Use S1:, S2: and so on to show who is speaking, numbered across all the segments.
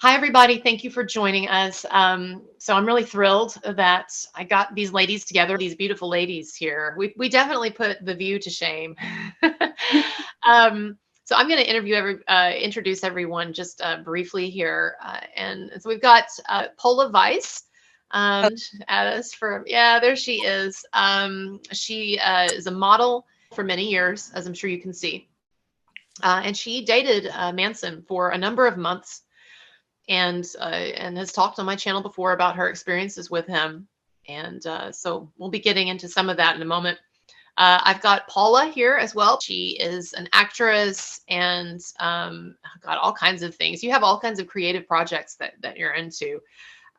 S1: Hi, everybody. Thank you for joining us. So I'm really thrilled that I got these ladies together, these beautiful ladies here. We definitely put The View to shame. So I'm going to introduce everyone just briefly here. And so we've got Paula Weiss at us there she is. She is a model for many years, as I'm sure you can see. And she dated Manson for a number of months. And has talked on my channel before about her experiences with him. And so we'll be getting into some of that in a moment. I've got Paula here as well. She is an actress and got all kinds of things. You have all kinds of creative projects that you're into.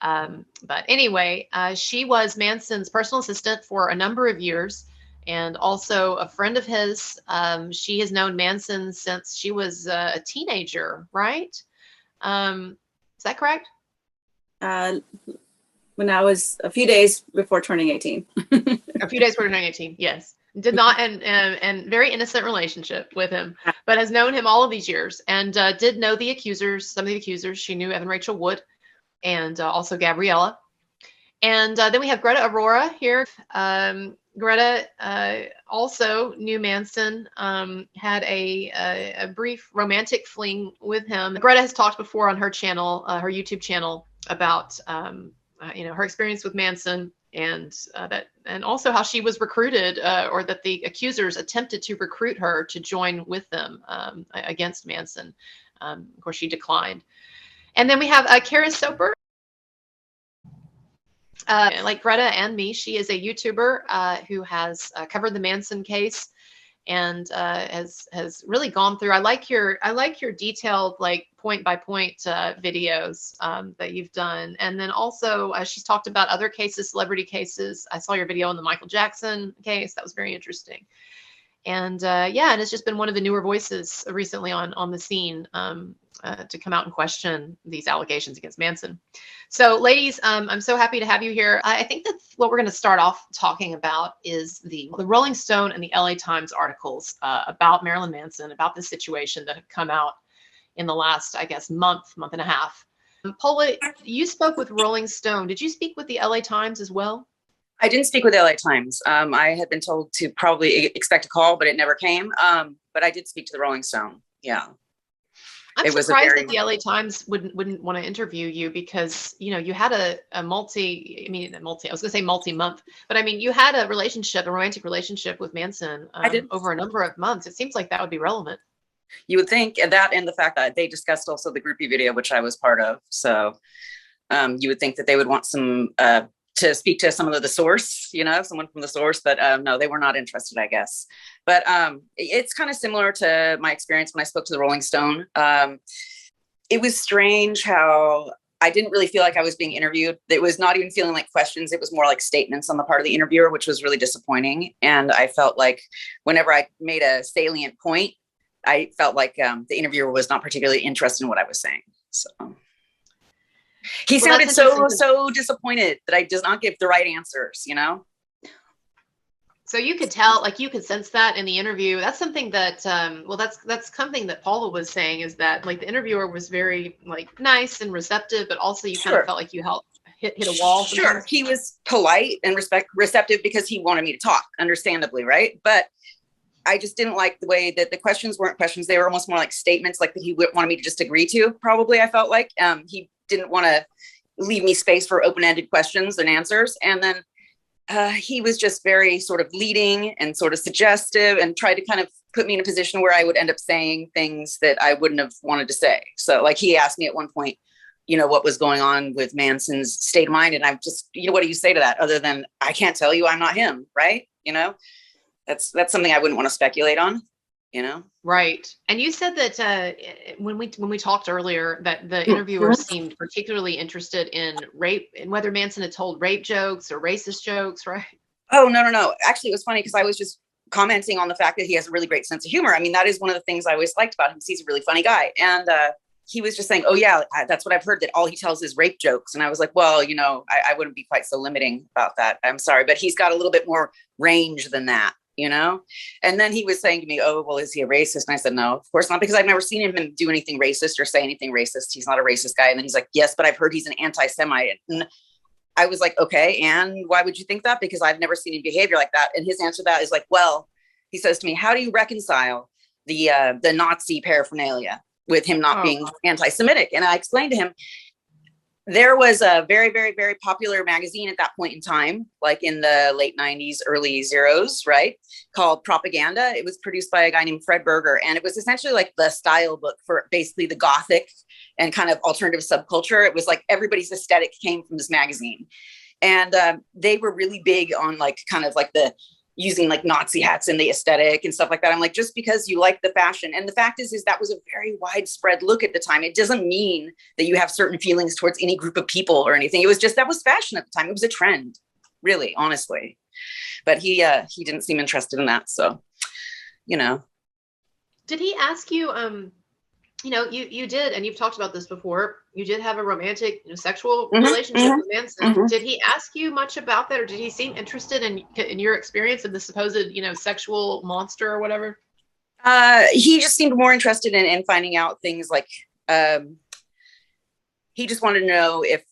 S1: But anyway, she was Manson's personal assistant for a number of years and also a friend of his. She has known Manson since she was a teenager, right? Is that correct?
S2: When I was a few days before turning 18.
S1: A few days before turning 18, yes. Did not, and very innocent relationship with him, but has known him all of these years and did know the accusers, some of the accusers. She knew Evan Rachel Wood and also Gabriella. And then we have Greta Aurora here. Greta also knew Manson, had a brief romantic fling with him. Greta has talked before on her channel, her YouTube channel, about her experience with Manson and also how she was recruited, or that the accusers attempted to recruit her to join with them against Manson. Of course, she declined. And then we have Carys Soper. Like Greta and me, she is a YouTuber who has covered the Manson case and has really gone through. I like your detailed, like, point by point videos that you've done, and then also she's talked about other cases, celebrity cases. I saw your video on the Michael Jackson case. That was very interesting. And and it's just been one of the newer voices recently on the scene to come out and question these allegations against Manson. So, ladies, I'm so happy to have you here. I think that what we're going to start off talking about is the Rolling Stone and the LA Times articles about Marilyn Manson, about the situation that have come out in the last, I guess, month and a half. Paula, you spoke with Rolling Stone. Did you speak with the LA Times as well?
S2: I didn't speak with the LA Times. I had been told to probably expect a call, but it never came. But I did speak to the Rolling Stone. Yeah.
S1: I'm surprised that the LA Times wouldn't want to interview you because, you had a multi-month, but I mean, you had a romantic relationship with Manson over a number of months. It seems like that would be relevant.
S2: You would think that, and the fact that they discussed also the groupie video, which I was part of. So you would think that they would want some to speak to some of the source, someone from the source, but no, they were not interested, I guess. But it's kind of similar to my experience when I spoke to the Rolling Stone. It was strange how I didn't really feel like I was being interviewed. It was not even feeling like questions. It was more like statements on the part of the interviewer, which was really disappointing. And I felt like whenever I made a salient point, I felt like the interviewer was not particularly interested in what I was saying. So he sounded so disappointed that I did not give the right answers,
S1: So you could tell, like, you could sense that in the interview. That's something that, that's something that Paula was saying, is that, like, the interviewer was very, like, nice and receptive, but also you kind of felt like you hit a wall.
S2: Sure. He was polite and receptive because he wanted me to talk, understandably, right? But I just didn't like the way that the questions weren't questions. They were almost more like statements, like that he wanted me to just agree to, probably, I felt like. He didn't want to leave me space for open-ended questions and answers. And then he was just very sort of leading and sort of suggestive and tried to kind of put me in a position where I would end up saying things that I wouldn't have wanted to say. So, like, he asked me at one point, what was going on with Manson's state of mind. And I'm just, what do you say to that other than, I can't tell you, I'm not him, right? That's something I wouldn't want to speculate on,
S1: Right. And you said that when we talked earlier, that the interviewer seemed particularly interested in rape and whether Manson had told rape jokes or racist jokes, right?
S2: Oh, no. Actually, it was funny because I was just commenting on the fact that he has a really great sense of humor. I mean, that is one of the things I always liked about him. He's a really funny guy. And he was just saying, oh, yeah, that's what I've heard, that all he tells is rape jokes. And I was like, well, I wouldn't be quite so limiting about that. I'm sorry, but he's got a little bit more range than that. you know? And then he was saying to me, oh, well, is he a racist? And I said, no, of course not, because I've never seen him do anything racist or say anything racist. He's not a racist guy. And then he's like, yes, but I've heard he's an anti-Semite. And I was like, okay, and why would you think that? Because I've never seen any behavior like that. And his answer to that is like, well, he says to me, how do you reconcile the Nazi paraphernalia with him not being anti-Semitic? And I explained to him, there was a very, very, very popular magazine at that point in time, like in the late 90s, early zeros, right? Called Propaganda. It was produced by a guy named Fred Berger. And it was essentially like the style book for basically the Gothic and kind of alternative subculture. It was like everybody's aesthetic came from this magazine. And they were really big on like kind of like the using like Nazi hats in the aesthetic and stuff like that. I'm like, just because you like the fashion. And the fact is that was a very widespread look at the time. It doesn't mean that you have certain feelings towards any group of people or anything. It was just, that was fashion at the time. It was a trend, really, honestly. But he didn't seem interested in that. So, you know.
S1: Did he ask you, you know, you did, and you've talked about this before, you did have a romantic, sexual relationship with Manson. Did he ask you much about that, or did he seem interested in your experience of the supposed, sexual monster or whatever?
S2: He just seemed more interested in finding out things like, he just wanted to know if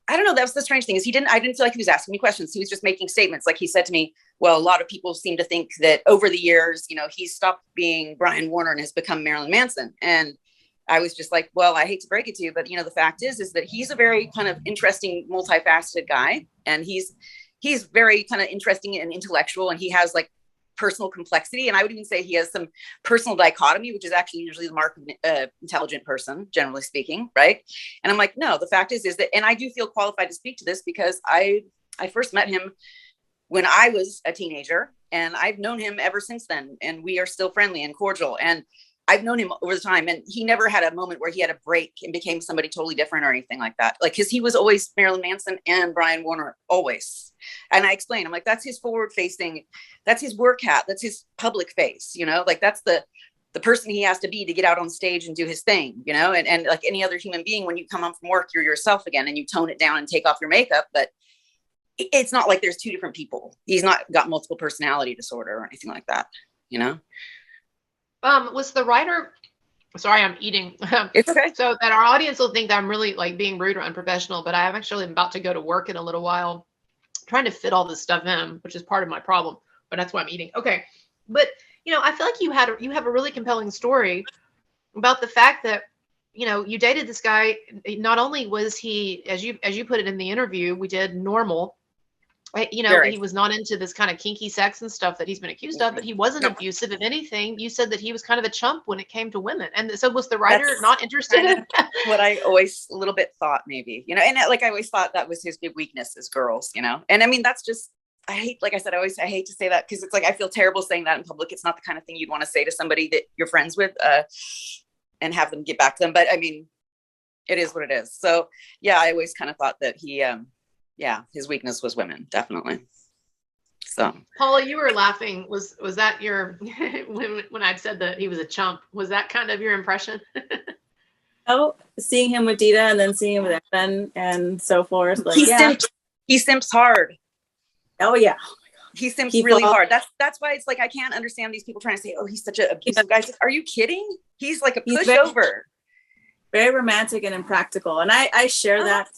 S2: I don't know, that was the strange thing is I didn't feel like he was asking me questions. He was just making statements. Like he said to me, well, a lot of people seem to think that over the years, he's stopped being Brian Warner and has become Marilyn Manson. And I was just like, well, I hate to break it to you, but the fact is that he's a very kind of interesting, multifaceted guy. And he's very kind of interesting and intellectual. And he has like personal complexity. And I would even say he has some personal dichotomy, which is actually usually the mark of an intelligent person, generally speaking. Right. And I'm like, no, the fact is that, and I do feel qualified to speak to this because I first met him when I was a teenager, and I've known him ever since then. And we are still friendly and cordial. And I've known him over the time, and he never had a moment where he had a break and became somebody totally different or anything like that. Like, cause he was always Marilyn Manson and Brian Warner, always. And I explained, I'm like, that's his forward facing, that's his work hat. That's his public face, like that's the person he has to be to get out on stage and do his thing, and like any other human being, when you come home from work, you're yourself again and you tone it down and take off your makeup. But it's not like there's two different people. He's not got multiple personality disorder or anything like that,
S1: Was the writer, sorry, I'm eating.
S2: It's okay.
S1: So that our audience will think that I'm really like being rude or unprofessional, but I'm actually about to go to work in a little while, trying to fit all this stuff in, which is part of my problem, but that's why I'm eating. Okay. But, I feel like you have a really compelling story about the fact that, you dated this guy. Not only was he, as you put it in the interview, we did normal, he was not into this kind of kinky sex and stuff that he's been accused of, but he wasn't abusive. If anything, you said that he was kind of a chump when it came to women. And so was the writer not interested in
S2: what I always a little bit thought maybe, and like I always thought that was his big weakness is girls, and I mean, that's just, I hate, like I said, I hate to say that because it's like, I feel terrible saying that in public. It's not the kind of thing you'd want to say to somebody that you're friends with and have them get back to them. But I mean, it is what it is. So yeah, I always kind of thought that he, his weakness was women, definitely. So
S1: Paula, you were laughing. Was that your when I'd said that he was a chump? Was that kind of your impression?
S3: Oh, seeing him with Dita and then seeing him with Evan and so forth. Like,
S2: he simps hard.
S3: Oh yeah.
S2: He simps really hard. That's why it's like I can't understand these people trying to say, oh, he's such an abusive guy. Are you kidding? He's like a pushover.
S3: Very romantic and impractical. And I share that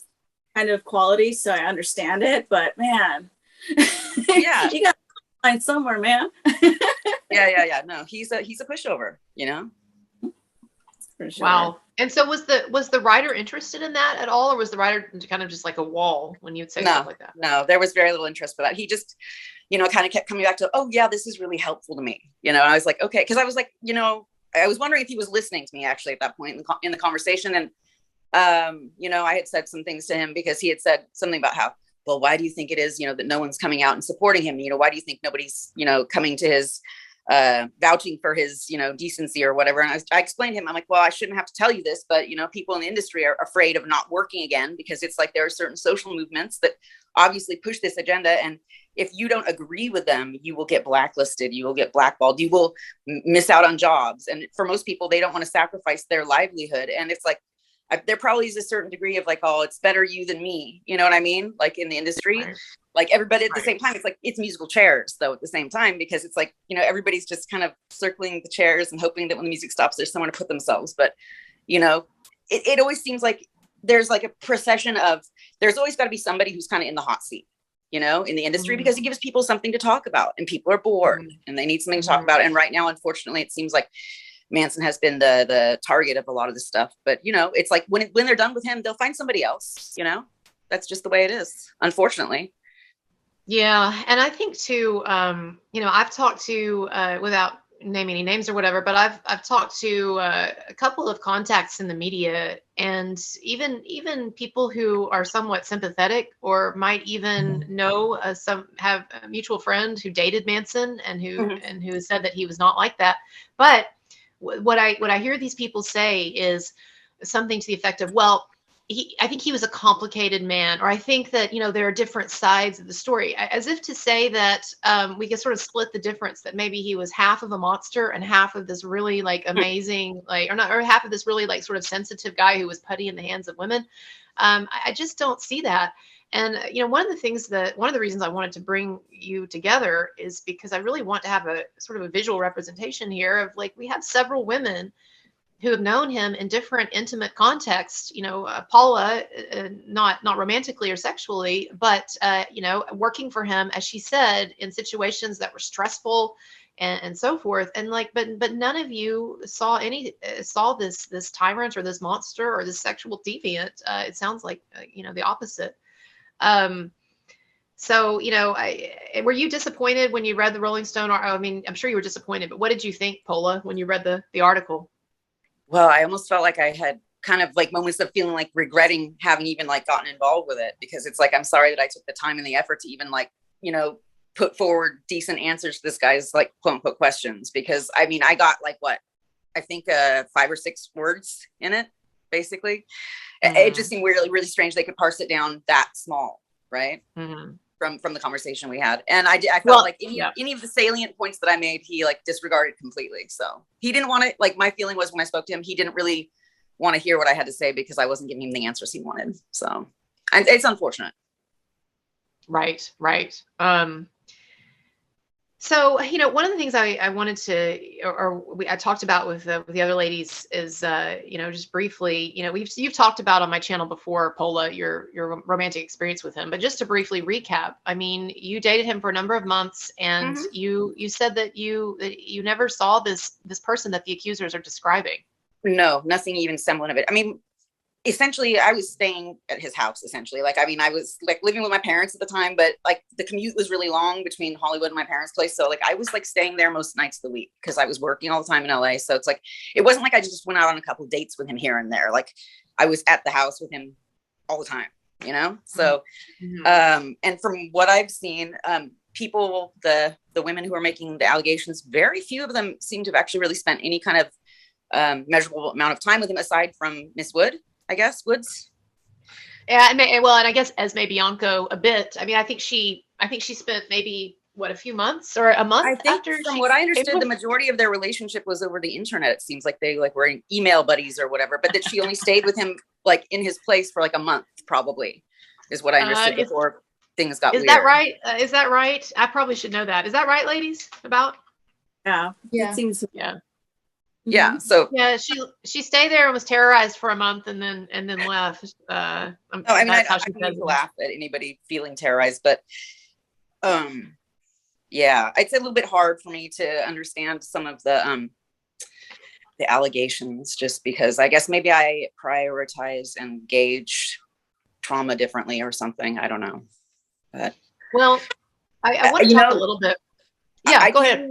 S3: kind of quality, so I understand it, but man,
S2: yeah,
S3: you got to find somewhere, man.
S2: yeah. No, he's a pushover,
S3: For sure.
S1: Wow. And so was the writer interested in that at all, or was the writer kind of just like a wall when you'd say stuff like that?
S2: No, there was very little interest for that. He just, kind of kept coming back to, oh yeah, this is really helpful to me. And I was like, okay, because I was like, I was wondering if he was listening to me actually at that point in the conversation, and I had said some things to him because he had said something about how, well, why do you think it is, that no one's coming out and supporting him? Why do you think nobody's, coming to his, vouching for his, decency or whatever? And I explained to him, I'm like, well, I shouldn't have to tell you this, but, people in the industry are afraid of not working again because it's like there are certain social movements that obviously push this agenda. And if you don't agree with them, you will get blacklisted, you will get blackballed, you will miss out on jobs. And for most people, they don't want to sacrifice their livelihood. And it's like, there probably is a certain degree of like, oh, it's better you than me. You know what I mean? Like in the industry. Like everybody at the same time, it's like, it's musical chairs though at the same time, because it's like, you know, everybody's just kind of circling the chairs and hoping that when the music stops, there's somewhere to put themselves. But, you know, it always seems like there's like a procession of, there's always got to be somebody who's kind of in the hot seat, you know, in the industry, because it gives people something to talk about, and people are bored and they need something to talk about. And right now, unfortunately, it seems like Manson has been the target of a lot of this stuff. But, you know, it's like when they're done with him, they'll find somebody else, you know, that's just the way it is, unfortunately.
S1: Yeah. And I think too, you know, I've talked to, without naming any names or whatever, but I've talked to a couple of contacts in the media, and even people who are somewhat sympathetic or might even know some, have a mutual friend who dated Manson and who said that he was not like that. But what I hear these people say is something to the effect of, well, I think he was a complicated man, or I think that, you know, there are different sides of the story, as if to say that we can sort of split the difference, that maybe he was half of a monster and half of this really like amazing, like, or half of this really like sort of sensitive guy who was putty in the hands of women. I just don't see that. And, you know, one of the reasons I wanted to bring you together is because I really want to have a sort of a visual representation here of, like, we have several women who have known him in different intimate contexts, you know, Paula, not romantically or sexually, but, you know, working for him, as she said, in situations that were stressful and so forth. And like, but none of you saw this tyrant or this monster or this sexual deviant. It sounds like, you know, the opposite. So, you know, were you disappointed when you read the Rolling Stone? Or, I mean, I'm sure you were disappointed, but what did you think, Paula, when you read the article?
S2: Well, I almost felt like I had kind of like moments of feeling like regretting having even like gotten involved with it, because it's like, I'm sorry that I took the time and the effort to even like, you know, put forward decent answers to this guy's like quote unquote questions. Because I mean, I got like what, I think 5 or 6 words in it, basically. It just seemed really, really strange they could parse it down that small, right? From the conversation we had. And I felt like any of the salient points that I made, he like disregarded completely. So he didn't want to, like, my feeling was when I spoke to him, he didn't really want to hear what I had to say because I wasn't giving him the answers he wanted. So, and it's unfortunate.
S1: Right. So, you know, one of the things I wanted to, I talked about with the other ladies is, you know, just briefly, you know, you've talked about on my channel before, Paula, your romantic experience with him, but just to briefly recap, I mean, you dated him for a number of months, and you said that you never saw this person that the accusers are describing.
S2: No, nothing even semblant of it. I mean, essentially I was staying at his house, essentially. Like, I mean, I was like living with my parents at the time, but like the commute was really long between Hollywood and my parents' place. So like I was like staying there most nights of the week because I was working all the time in LA. So it's like, it wasn't like I just went out on a couple of dates with him here and there. Like I was at the house with him all the time, you know? So, and from what I've seen, people, the women who are making the allegations, very few of them seem to have actually really spent any kind of measurable amount of time with him, aside from Miss Wood. I guess Woods.
S1: Yeah, and I guess Esme Bianco a bit. I mean, I think she spent maybe a few months or a month.
S2: I think after from what I understood, the majority of their relationship was over the internet. It seems like they like were email buddies or whatever, but that she only stayed with him like in his place for like a month, probably, is what I understood before things got weird.
S1: Is that right? Is that right? I probably should know that. Is that right, ladies? About?
S3: Yeah. It seems.
S1: Yeah.
S2: Yeah. So
S1: she stayed there and was terrorized for a month and then left.
S2: I mean, I don't laugh at anybody feeling terrorized, but yeah, it's a little bit hard for me to understand some of the allegations, just because I guess maybe I prioritize and gauge trauma differently or something. I don't know. But
S1: well, I want to talk a little bit. Yeah, go ahead.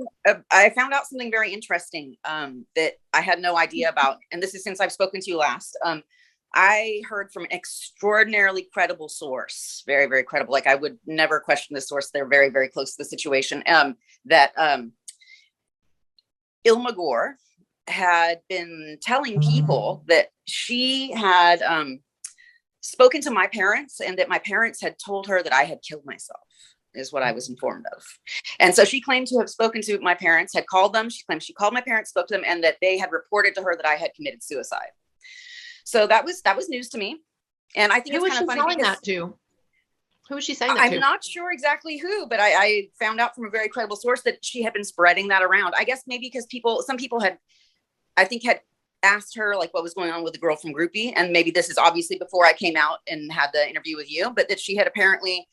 S2: I found out something very interesting that I had no idea about. And this is since I've spoken to you last. I heard from an extraordinarily credible source, very, very credible. Like I would never question this source. They're very, very close to the situation. That Ilma Gore had been telling people that she had spoken to my parents and that my parents had told her that I had killed myself, is what I was informed of. And so she claimed to have spoken to my parents, had called them. She claimed she called my parents, spoke to them, and that they had reported to her that I had committed suicide. So that was news to me. And I think it's kind of funny
S1: telling that to. Who was she saying that to?
S2: I'm not sure exactly who, but I found out from a very credible source that she had been spreading that around. I guess maybe because some people had asked her like what was going on with the girl from Groupie. And maybe this is obviously before I came out and had the interview with you, but that she had apparently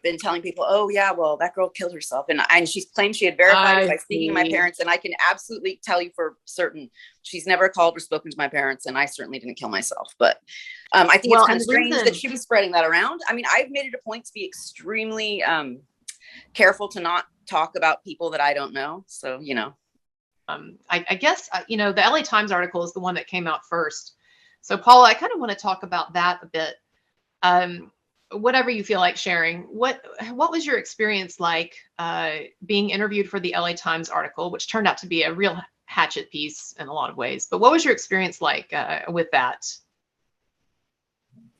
S2: been telling people, oh yeah, well, that girl killed herself. And she's claimed she had verified it by speaking to my parents. And I can absolutely tell you for certain, she's never called or spoken to my parents. And I certainly didn't kill myself. But I think it's kind of strange that she was spreading that around. I mean, I've made it a point to be extremely careful to not talk about people that I don't know. So, you know.
S1: I guess, you know, the LA Times article is the one that came out first. So Paula, I kind of want to talk about that a bit. Whatever you feel like sharing, what was your experience like being interviewed for the LA Times article, which turned out to be a real hatchet piece in a lot of ways, but what was your experience like with that?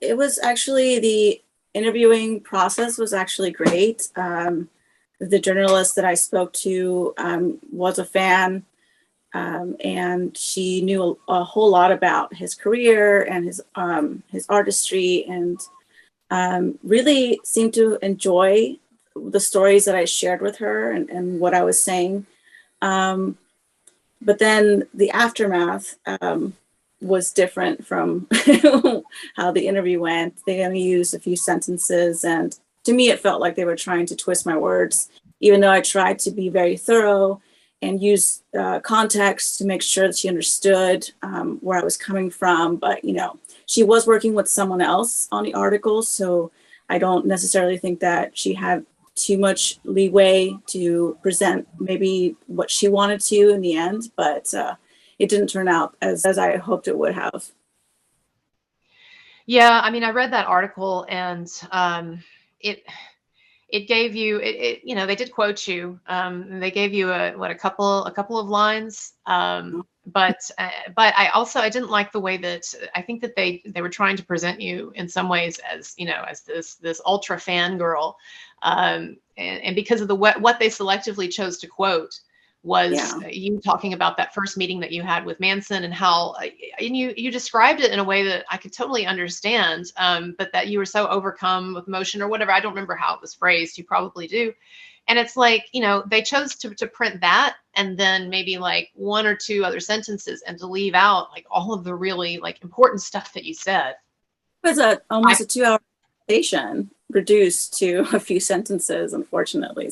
S3: It was actually, the interviewing process was actually great. The journalist that I spoke to was a fan, and she knew a whole lot about his career and his artistry, and really seemed to enjoy the stories that I shared with her and what I was saying. But then the aftermath was different from how the interview went. They only used a few sentences, and to me, it felt like they were trying to twist my words, even though I tried to be very thorough and use context to make sure that she understood where I was coming from. But, you know, she was working with someone else on the article, so I don't necessarily think that she had too much leeway to present maybe what she wanted to in the end, but it didn't turn out as I hoped it would have.
S1: Yeah, I mean, I read that article, and it gave you you know, they did quote you. They gave you a couple of lines. But I didn't like the way that I think that they were trying to present you in some ways as, you know, as this ultra fangirl. And because of what they selectively chose to quote was you talking about that first meeting that you had with Manson, and how and you described it in a way that I could totally understand, but that you were so overcome with emotion or whatever. I don't remember how it was phrased. You probably do. And it's like, you know, they chose to print that and then maybe like one or two other sentences, and to leave out like all of the really like important stuff that you said.
S3: It was almost a 2-hour conversation reduced to a few sentences, unfortunately.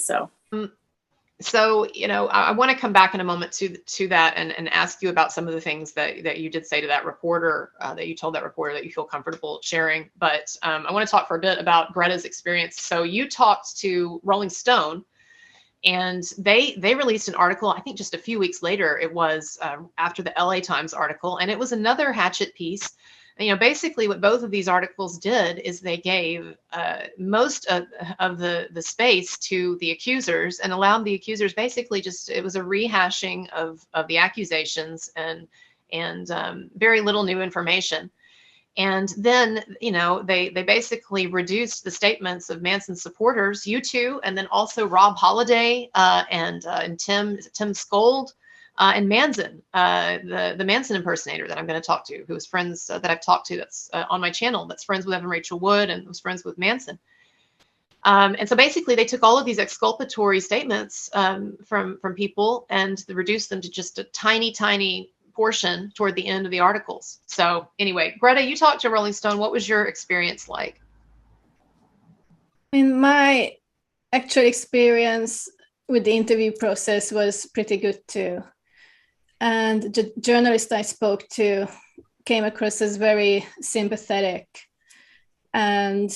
S1: So, you know, I want to come back in a moment to that and ask you about some of the things that you did say to that reporter, that you told that reporter that you feel comfortable sharing. But I want to talk for a bit about Greta's experience. So you talked to Rolling Stone, and they released an article, I think just a few weeks later. It was after the LA Times article, and it was another hatchet piece. You know, basically what both of these articles did is they gave most of the space to the accusers, and allowed the accusers basically it was a rehashing of the accusations and very little new information. And then, you know, they basically reduced the statements of Manson supporters, you two, and then also Rob Holiday and Tim Skold. And Manson, the Manson impersonator that I'm going to talk to, who is friends that I've talked to, that's on my channel, that's friends with Evan Rachel Wood and was friends with Manson. And so basically they took all of these exculpatory statements from people and reduced them to just a tiny portion toward the end of the articles. So anyway, Greta, you talked to Rolling Stone. What was your experience like?
S4: In my actual experience with the interview process was pretty good too. And the journalist I spoke to came across as very sympathetic. And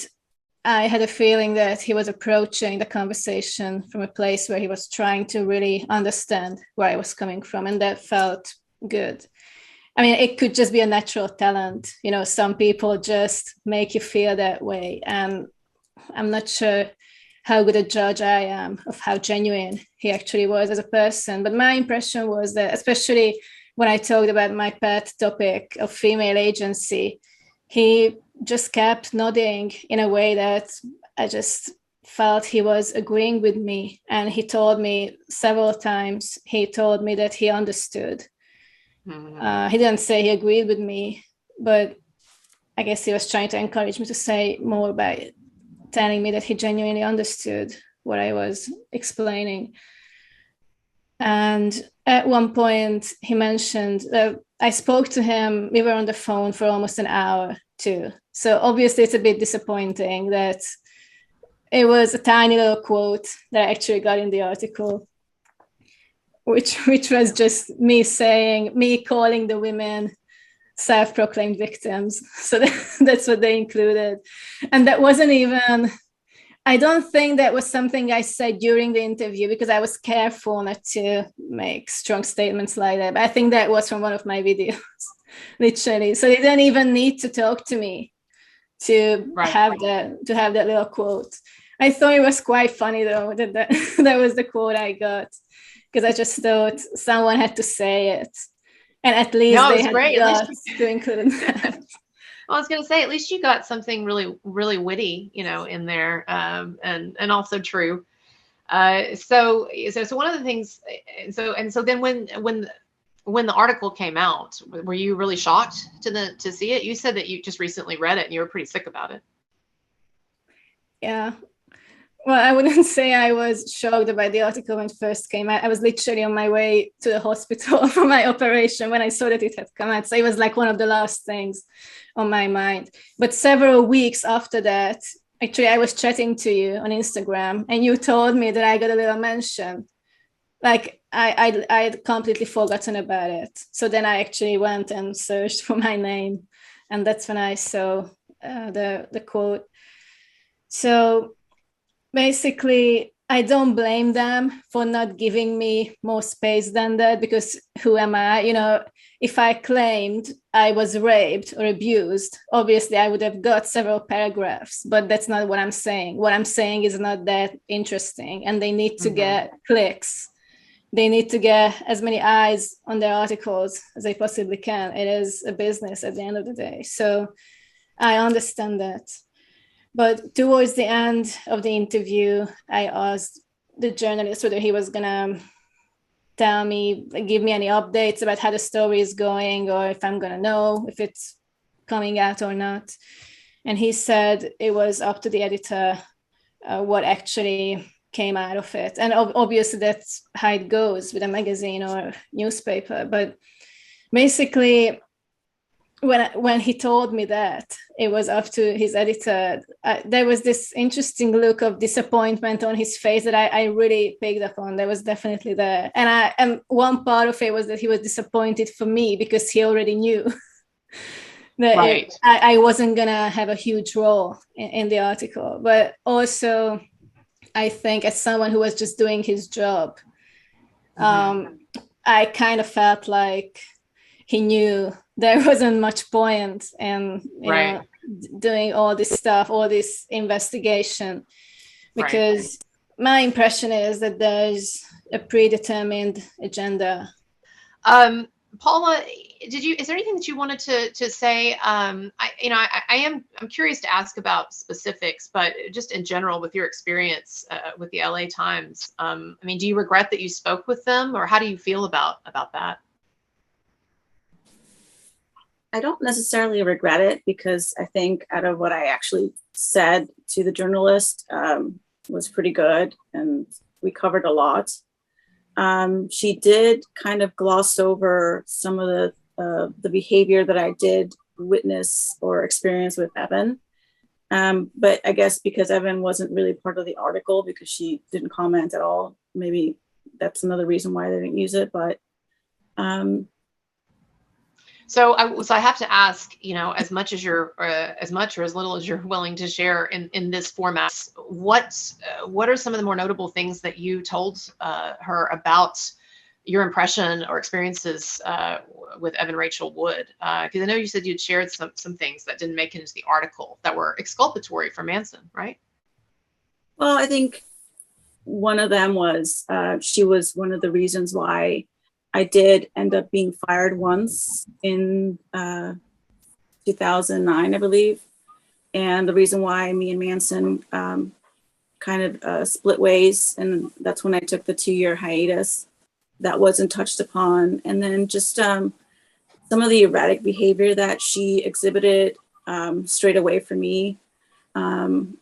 S4: I had a feeling that he was approaching the conversation from a place where he was trying to really understand where I was coming from. And that felt good. I mean, it could just be a natural talent. You know, some people just make you feel that way. And I'm not sure how good a judge I am of how genuine he actually was as a person. But my impression was that, especially when I talked about my pet topic of female agency, he just kept nodding in a way that I just felt he was agreeing with me. And he told me several times, he told me that he understood. Mm-hmm. He didn't say he agreed with me, but I guess he was trying to encourage me to say more about it. telling me that he genuinely understood what I was explaining. And at one point he mentioned that I spoke to him, we were on the phone for almost an hour too. So obviously it's a bit disappointing that it was a tiny little quote that I actually got in the article, which was just me calling the women self-proclaimed victims. So that's what they included. And that wasn't even, I don't think that was something I said during the interview because I was careful not to make strong statements like that. But I think that was from one of my videos, literally. So they didn't even need to talk to me to have that little quote. I thought it was quite funny though that was the quote I got, because I just thought someone had to say it. And at least they had the guts to include that.
S1: I was going to say, at least you got something really, really witty, in there, and also true. So one of the things, so then when the article came out, were you really shocked to see it? You said that you just recently read it and you were pretty sick about it.
S4: Yeah. Well, I wouldn't say I was shocked about the article when it first came out. I was literally on my way to the hospital for my operation when I saw that it had come out. So it was like one of the last things on my mind. But several weeks after that, actually, I was chatting to you on Instagram and you told me that I got a little mention. Like I'd completely forgotten about it. So then I actually went and searched for my name. And that's when I saw the quote. So basically, I don't blame them for not giving me more space than that, because who am I? If I claimed I was raped or abused, obviously I would have got several paragraphs, but that's not what I'm saying. What I'm saying is not that interesting, and they need to get clicks. They need to get as many eyes on their articles as they possibly can. It is a business at the end of the day. So I understand that. But towards the end of the interview, I asked the journalist whether he was gonna tell me, give me any updates about how the story is going, or if I'm gonna know if it's coming out or not. And he said it was up to the editor what actually came out of it. And obviously that's how it goes with a magazine or newspaper. But basically, when he told me that it was up to his editor, there was this interesting look of disappointment on his face that I really picked up on. That was definitely there. And one part of it was that he was disappointed for me because he already knew that I wasn't going to have a huge role in the article. But also, I think as someone who was just doing his job, I kind of felt like he knew there wasn't much point in doing all this stuff, all this investigation, because my impression is that there's a predetermined agenda.
S1: Paula, is there anything that you wanted to say? I'm curious to ask about specifics, but just in general, with your experience with the LA Times, do you regret that you spoke with them, or how do you feel about that?
S3: I don't necessarily regret it, because I think out of what I actually said to the journalist was pretty good, and we covered a lot. She did kind of gloss over some of the behavior that I did witness or experience with Evan. But I guess because Evan wasn't really part of the article, because she didn't comment at all, maybe that's another reason why they didn't use it. But
S1: So I have to ask, as much or as little as you're willing to share in this format, what are some of the more notable things that you told her about your impression or experiences with Evan Rachel Wood? Because I know you said you'd shared some things that didn't make it into the article that were exculpatory for Manson, right?
S3: Well, I think one of them was she was one of the reasons why I did end up being fired once in 2009, I believe. And the reason why me and Manson kind of split ways, and that's when I took the 2-year hiatus. That wasn't touched upon. And then just some of the erratic behavior that she exhibited straight away from me.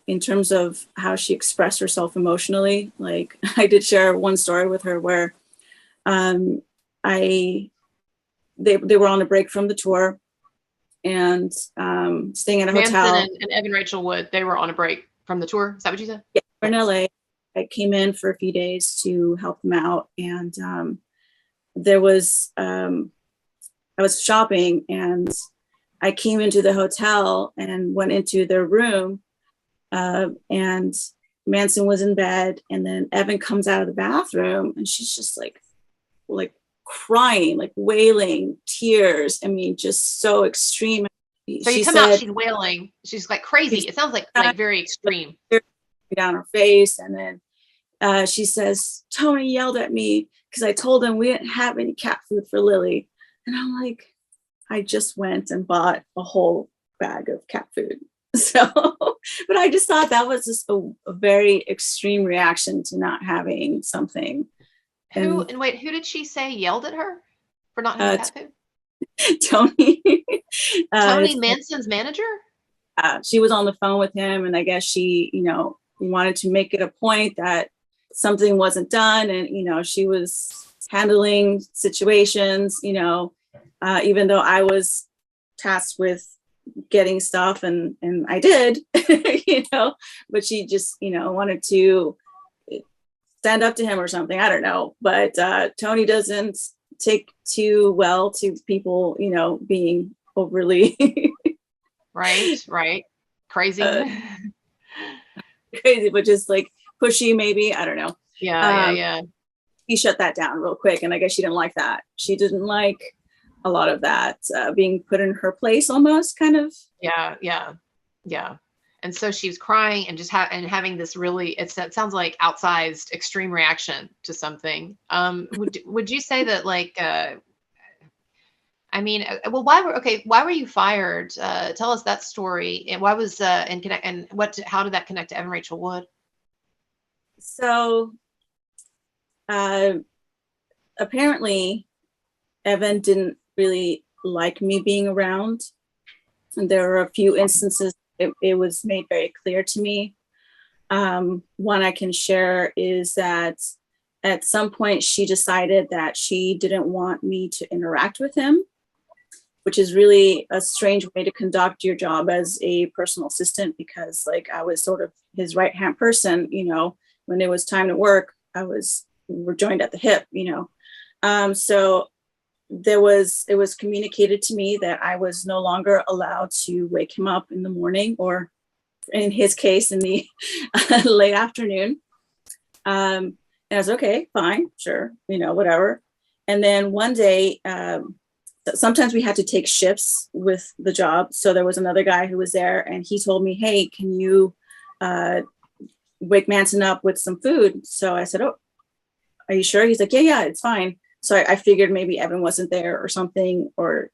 S3: in terms of how she expressed herself emotionally. Like I did share one story with her where they were on a break from the tour and staying at a hotel.
S1: Manson and Evan Rachel Wood, they were on a break from the tour. Is that what you said?
S3: Yeah, we're in LA. I came in for a few days to help them out, and I was shopping, and I came into the hotel and went into their room, and Manson was in bed, and then Evan comes out of the bathroom, and she's just like crying, like wailing, tears. I mean, just so extreme.
S1: So you come out, she's wailing. She's like crazy. It sounds like very extreme.
S3: Down her face, and then she says, Tony yelled at me because I told him we didn't have any cat food for Lily. And I'm like, I just went and bought a whole bag of cat food. So, but I just thought that was just a very extreme reaction to not having something.
S1: Who did she say yelled at her for not having cat food?
S3: Tony.
S1: Tony Manson's manager?
S3: She was on the phone with him, and I guess she, wanted to make it a point that something wasn't done, and she was handling situations, even though I was tasked with getting stuff, and I did, but she just wanted to stand up to him or something. I don't know, but Tony doesn't take too well to people being overly
S1: right crazy
S3: crazy, but just like pushy, maybe. I don't know.
S1: Yeah.
S3: He shut that down real quick, and I guess she didn't like that. She didn't like a lot of that being put in her place, almost kind of.
S1: Yeah. And so she was crying and just having this really, it sounds like outsized extreme reaction to something. Would you say that why were you fired? Tell us that story. And why was how did that connect to Evan Rachel Wood?
S3: So apparently Evan didn't really like me being around. And there were a few instances it was made very clear to me. One I can share is that at some point she decided that she didn't want me to interact with him, which is really a strange way to conduct your job as a personal assistant, because I was sort of his right-hand person, when it was time to work, we're joined at the hip, so it was communicated to me that I was no longer allowed to wake him up in the morning, or in his case, in the late afternoon. And I was okay, fine, sure, whatever. And then one day, sometimes we had to take shifts with the job. So there was another guy who was there, and he told me, hey, can you wake Manson up with some food? So I said, oh, are you sure? He's like, yeah, it's fine. So I figured maybe Evan wasn't there or something, or,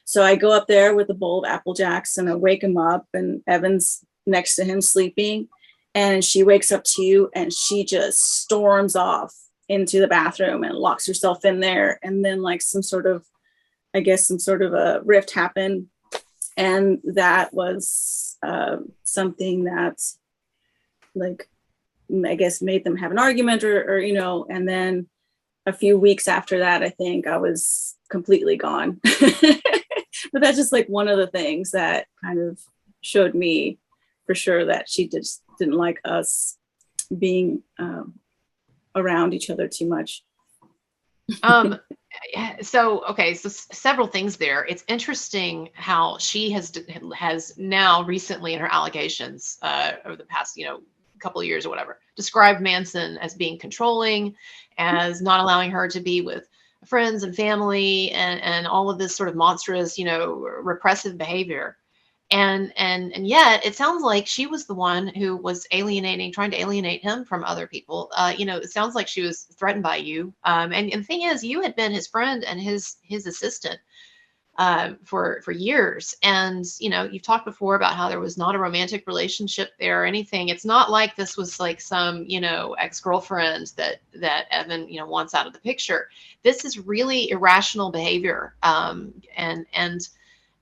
S3: so I go up there with a bowl of Apple Jacks and I wake him up, and Evan's next to him sleeping, and she wakes up too, and she just storms off into the bathroom and locks herself in there. And then some sort of a rift happened. And that was something that I guess made them have an argument or and then a few weeks after that, I think I was completely gone. But that's just one of the things that kind of showed me for sure that she just didn't like us being around each other too much.
S1: So several things there. It's interesting how she has now recently in her allegations over the past couple of years or whatever, described Manson as being controlling, as not allowing her to be with friends and family, and all of this sort of monstrous, repressive behavior. And yet it sounds like she was the one who was trying to alienate him from other people. It sounds like she was threatened by you. And the thing is, you had been his friend and his assistant for years. And, you've talked before about how there was not a romantic relationship there or anything. It's not like this was some, ex-girlfriend that Evan, wants out of the picture. This is really irrational behavior.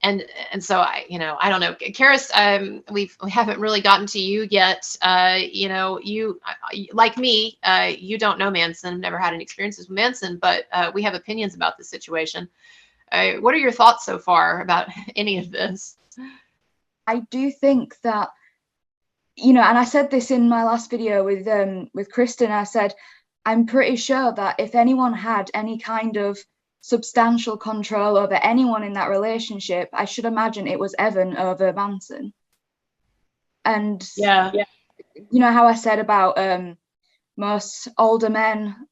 S1: and so I don't know, Carys, we haven't really gotten to you yet. You like me, you don't know Manson, never had any experiences with Manson, but we have opinions about the situation. What are your thoughts so far about any of this?
S5: I do think that, and I said this in my last video with Kristen, I said, I'm pretty sure that if anyone had any kind of substantial control over anyone in that relationship, I should imagine it was Evan over Manson. And how I said about most older men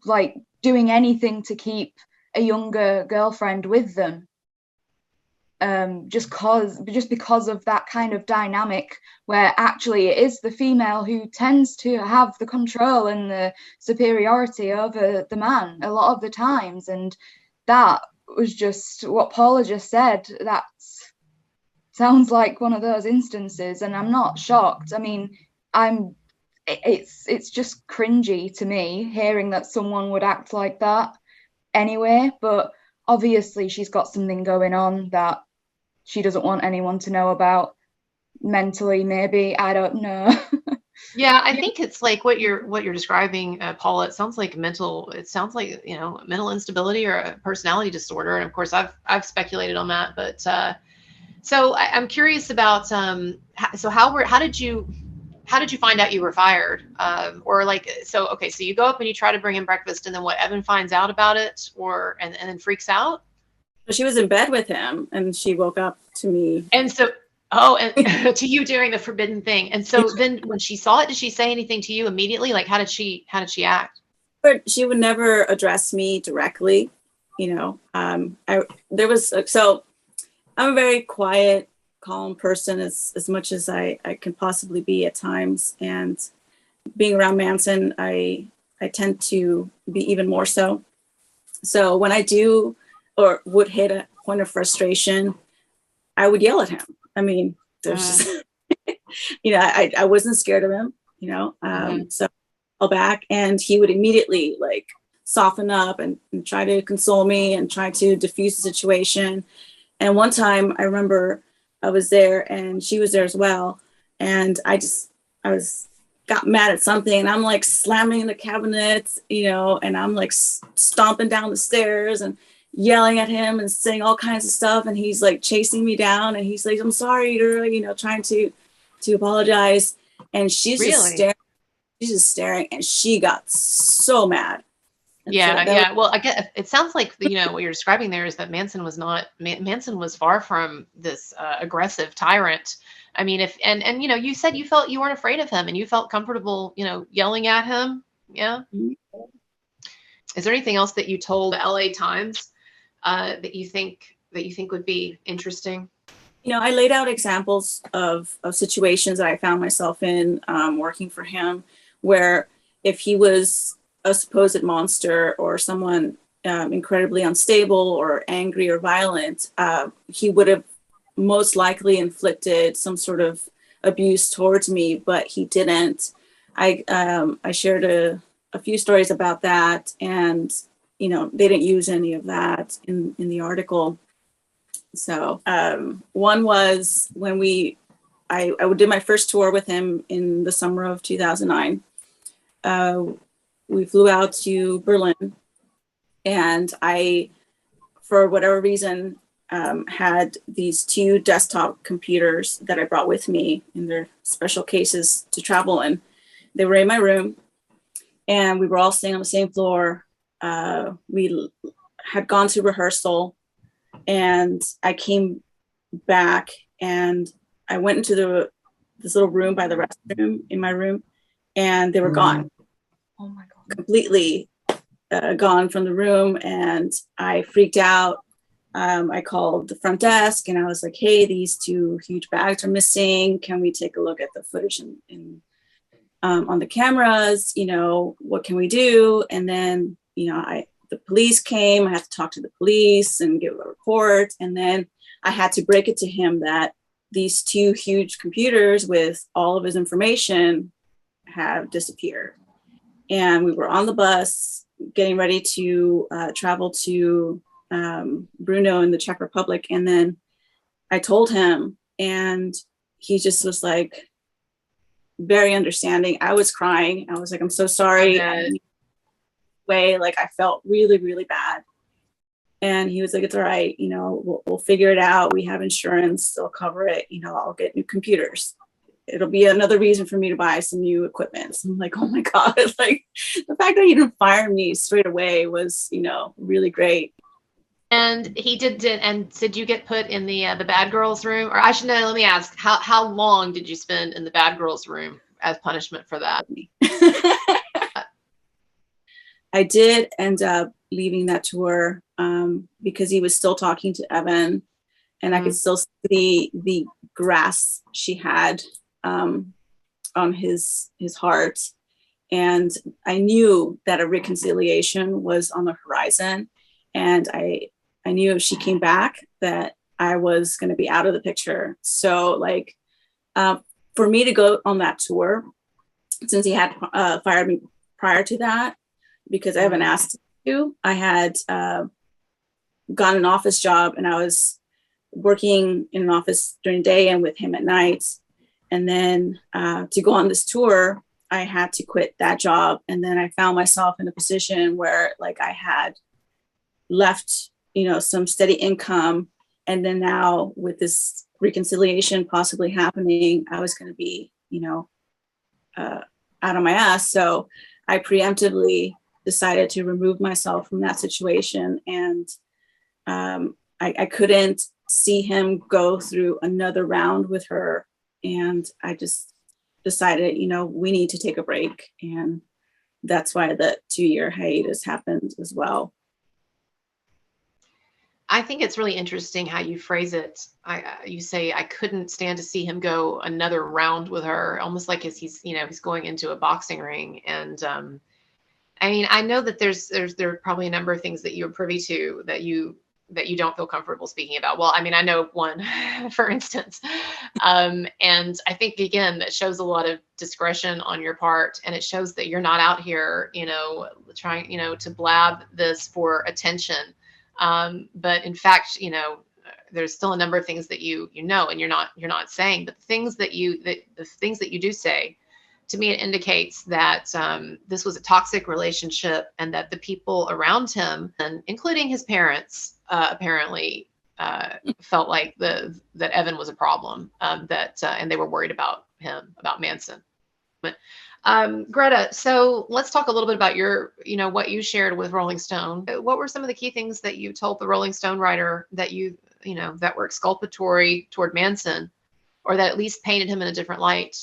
S5: like doing anything to keep a younger girlfriend with them, just because of that kind of dynamic where actually it is the female who tends to have the control and the superiority over the man a lot of the times. And that was just what Paula just said. That sounds like one of those instances, and I'm not shocked. I mean, it's just cringy to me hearing that someone would act like that anyway, but obviously she's got something going on that she doesn't want anyone to know about mentally, maybe. I don't know.
S1: Yeah, I think it's like what you're describing, Paula. It sounds like mental instability or a personality disorder. And of course, I've speculated on that. But so I'm curious about how did you find out you were fired? So you go up and you try to bring him breakfast, and then what? Evan finds out about it, and then freaks out.
S3: She was in bed with him, and she woke up to me.
S1: And so, and to you doing the forbidden thing. And so then when she saw it, did she say anything to you immediately? Like, how did she act?
S3: But she would never address me directly. I'm a very quiet, calm person as much as I can possibly be at times. And being around Manson, I tend to be even more so. So when I do or would hit a point of frustration, I would yell at him. I mean, there's just, I wasn't scared of him, so I'll back, and he would immediately like soften up and try to console me and try to diffuse the situation. And one time I remember I was there and she was there as well. And I got mad at something, and I'm like slamming the cabinets, and I'm like stomping down the stairs and yelling at him and saying all kinds of stuff. And he's like chasing me down, and he's like, I'm sorry, trying to apologize. And she's just staring, and she got so mad. And
S1: Well, I get, it sounds like, what you're describing there is that Manson was far from this aggressive tyrant. I mean, you said you felt you weren't afraid of him and you felt comfortable, yelling at him. Yeah. Mm-hmm. Is there anything else that you told LA Times that you think would be interesting?
S3: I laid out examples of situations that I found myself in working for him, where if he was a supposed monster or someone incredibly unstable or angry or violent, he would have most likely inflicted some sort of abuse towards me, but he didn't. I shared a few stories about that, and they didn't use any of that in the article. So one was when I did my first tour with him in the summer of 2009. We flew out to Berlin, and I, for whatever reason, had these 2 desktop computers that I brought with me in their special cases to travel in. They were in my room, and we were all staying on the same floor. We had gone to rehearsal, and I came back, and I went into this little room by the restroom in my room, and they were gone.
S5: Oh my God.
S3: Completely gone from the room, and I freaked out. I called the front desk, and I was like, hey, these 2 huge bags are missing. Can we take a look at the footage on the cameras? What can we do? And then, the police came. I had to talk to the police and give a report. And then I had to break it to him that these 2 huge computers with all of his information have disappeared. And we were on the bus getting ready to travel to Brno in the Czech Republic. And then I told him, and he just was like very understanding. I was crying. I was like, I'm so sorry. Like I felt really, really bad. And he was like, it's all right. You know, we'll figure it out. We have insurance. They'll cover it. You know, I'll get new computers. It'll be another reason for me to buy some new equipment. So I'm like, oh my God, like the fact that he didn't fire me straight away was, you know, really great.
S1: And he did. And did you get put in the bad girls room? Or I should know, let me ask, how long did you spend in the bad girls room as punishment for that?
S3: I did end up leaving that tour because he was still talking to Evan, and I could still see the grasp she had on his heart. And I knew that a reconciliation was on the horizon. And I knew if she came back that I was going to be out of the picture. So like for me to go on that tour, since he had fired me prior to that, because I haven't asked to, I had gotten an office job, and I was working in an office during the day and with him at night. And then to go on this tour, I had to quit that job. And then I found myself in a position where like I had left, you know, some steady income. And then now with this reconciliation possibly happening, I was going to be, you know, out of my ass. So I preemptively decided to remove myself from that situation. And I couldn't see him go through another round with her. And I just decided, you know, we need to take a break. And that's why the 2-year hiatus happened as well.
S1: I think it's really interesting how you phrase it. You say, I couldn't stand to see him go another round with her, almost like as he's, you know, he's going into a boxing ring. And I mean, I know that there are probably a number of things that you're privy to that you don't feel comfortable speaking about. Well, I mean, I know one, for instance, and I think again that shows a lot of discretion on your part, and it shows that you're not out here, you know, trying, you know, to blab this for attention. But in fact, you know, there's still a number of things that you know, and you're not saying, but the things that you do say, to me, it indicates that this was a toxic relationship, and that the people around him, and including his parents, apparently felt like that Evan was a problem, and they were worried about him, about Manson. But Greta, so let's talk a little bit about your, you know, what you shared with Rolling Stone. What were some of the key things that you told the Rolling Stone writer that you know, that were exculpatory toward Manson, or that at least painted him in a different light?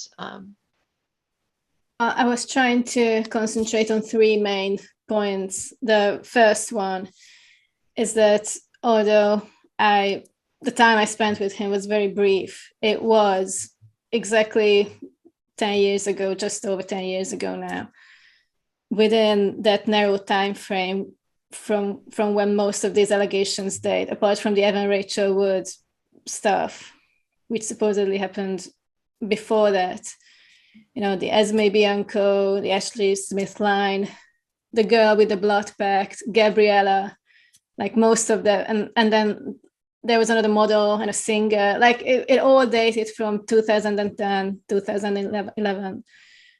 S4: I was trying to concentrate on 3 main points. The first one is that although the time I spent with him was very brief, it was exactly 10 years ago, just over 10 years ago now. Within that narrow time frame from when most of these allegations date, apart from the Evan Rachel Wood stuff, which supposedly happened before that, you know, the Esme Bianco, the Ashley Smith line, the girl with the blood pact, Gabriella, like most of them, and then there was another model and a singer, like it all dated from 2010, 2011,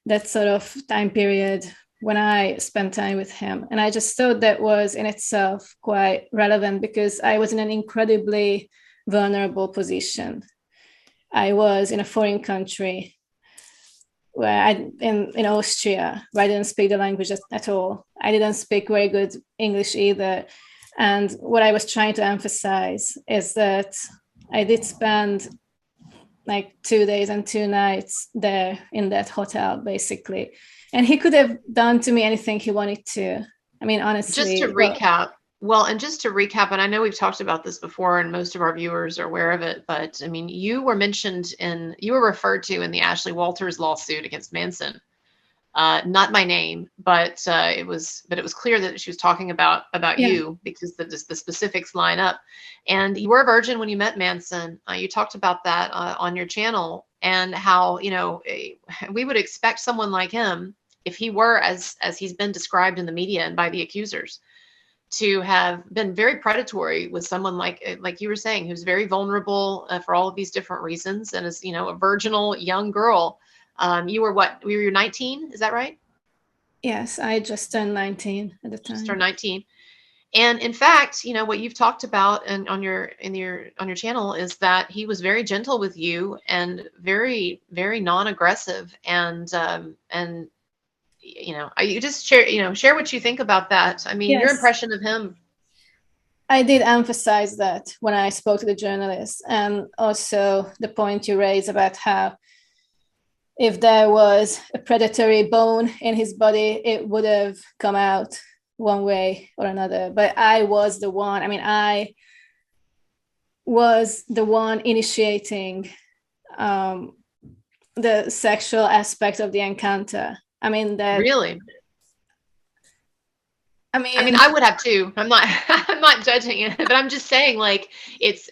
S4: that sort of time period when I spent time with him. And I just thought that was in itself quite relevant, because I was in an incredibly vulnerable position. I was in a foreign country, where in Austria, where I didn't speak the language at all. I didn't speak very good English either. And what I was trying to emphasize is that I did spend like 2 days and 2 nights there in that hotel, basically. And he could have done to me anything he wanted to. I mean, honestly.
S1: Just to recap, and I know we've talked about this before and most of our viewers are aware of it, but I mean, you were referred to in the Ashley Walters lawsuit against Manson. Not my name, but it was clear that she was talking about you, because the specifics line up. And you were a virgin when you met Manson. You talked about that on your channel, and how, you know, we would expect someone like him, if he were as he's been described in the media and by the accusers, to have been very predatory with someone like you were saying, who's very vulnerable for all of these different reasons, and is, a virginal young girl. You were what? You were 19, is that right?
S4: Yes, I just turned 19 at the time.
S1: Just turned 19. And in fact, what you've talked about on your channel is that he was very gentle with you and very, very non-aggressive. And you just share what you think about that. I mean,
S4: Yes.
S1: Your impression of him.
S4: I did emphasize that when I spoke to the journalist, and also the point you raised about how if there was a predatory bone in his body, it would have come out one way or another. But I was the one initiating the sexual aspect of the encounter. I mean, that
S1: really.
S4: I mean,
S1: I would have too. I'm not judging it, but I'm just saying, like, it's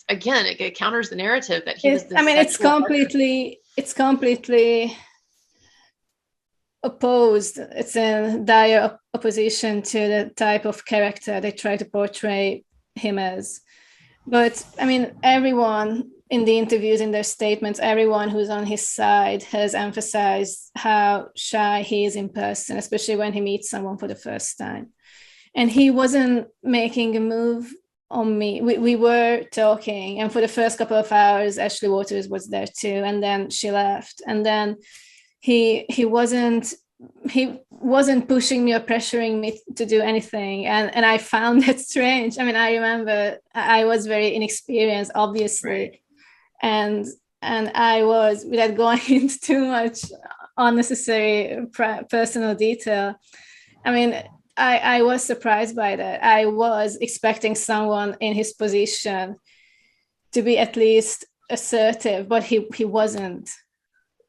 S1: again, it counters the narrative that he was.
S4: It's completely opposed. It's in dire opposition to the type of character they try to portray him as. But I mean, everyone in the interviews, in their statements, everyone who's on his side has emphasized how shy he is in person, especially when he meets someone for the first time. And he wasn't making a move on me. We were talking, and for the first couple of hours, Ashley Waters was there too, and then she left. And then he wasn't pushing me or pressuring me to do anything, and I found that strange. I mean, I remember I was very inexperienced, obviously, right. and I was, without going into too much unnecessary personal detail, I mean, I was surprised by that. I was expecting someone in his position to be at least assertive, but he wasn't.